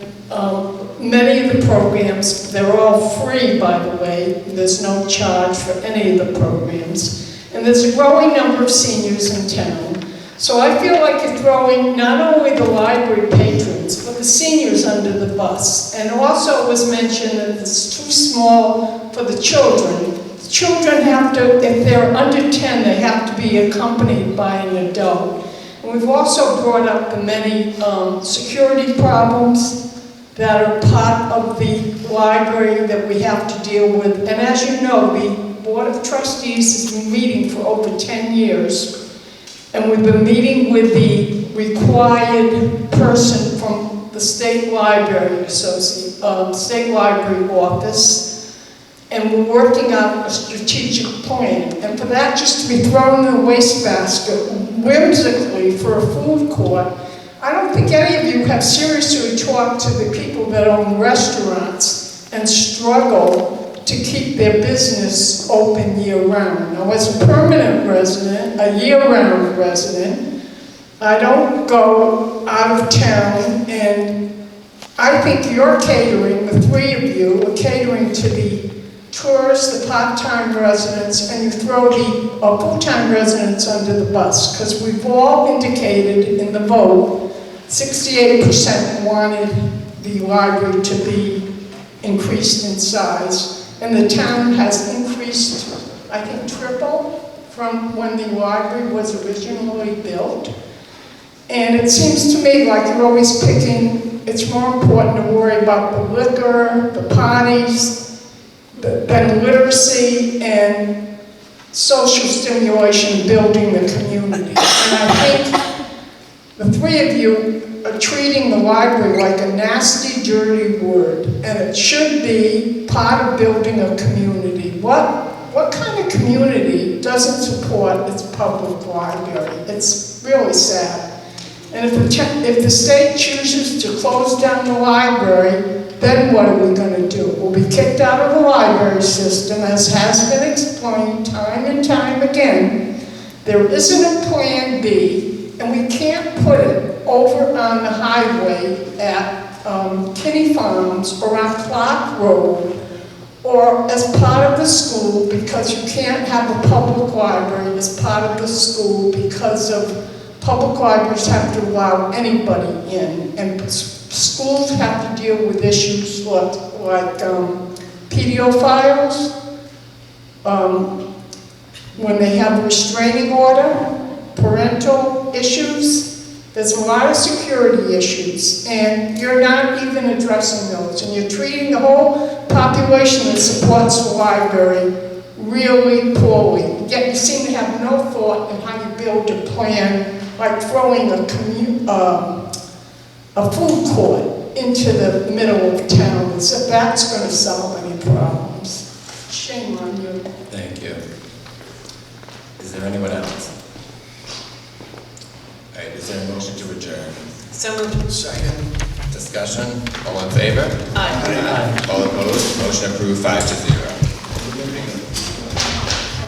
Many of the programs, they're all free, by the way. There's no charge for any of the programs. And there's a growing number of seniors in town. So I feel like you're throwing not only the library patrons, but the seniors under the bus. And also it was mentioned that it's too small for the children. The children have to, if they're under 10, they have to be accompanied by an adult. And we've also brought up the many security problems that are part of the library that we have to deal with. And as you know, the Board of Trustees has been meeting for over 10 years. And we've been meeting with the required person from the State Library State Library Office, and we're working on a strategic plan. And for that just to be thrown in the wastebasket whimsically for a food court, I don't think any of you have seriously talked to the people that own restaurants and struggle to keep their business open year-round. Now, as a permanent resident, a year-round resident, I don't go out of town, and I think you're catering, the three of you are catering to the tourists, the part-time residents, and you throw the full-time residents under the bus, because we've all indicated in the vote, 68% wanted the library to be increased in size. And the town has increased, I think, triple from when the library was originally built. And it seems to me like you're always picking, it's more important to worry about the liquor, the parties, than literacy and social stimulation building the community. And I think the three of you are treating the library like a nasty, dirty word, and it should be part of building a community. What kind of community doesn't support its public library? It's really sad. And if the state chooses to close down the library, then what are we going to do? We'll be kicked out of the library system, as has been explained time and time again. There isn't a plan B, and we can't put it over on the highway at Kinney Farms or on Clark Road or as part of the school, because you can't have a public library as part of the school because of public libraries have to allow anybody in, and schools have to deal with issues like pedophiles, when they have a restraining order, parental issues. There's a lot of security issues, and you're not even addressing those, and you're treating the whole population that supports the library really poorly. Yet you seem to have no thought in how you build a plan, like throwing a food court into the middle of town, as if that's going to solve any problems. Shame on you. Thank you. Is there anyone else? All right, is there a motion to adjourn? So moved. Second. Discussion? All in favor? Aye. All opposed? Motion approved 5-0.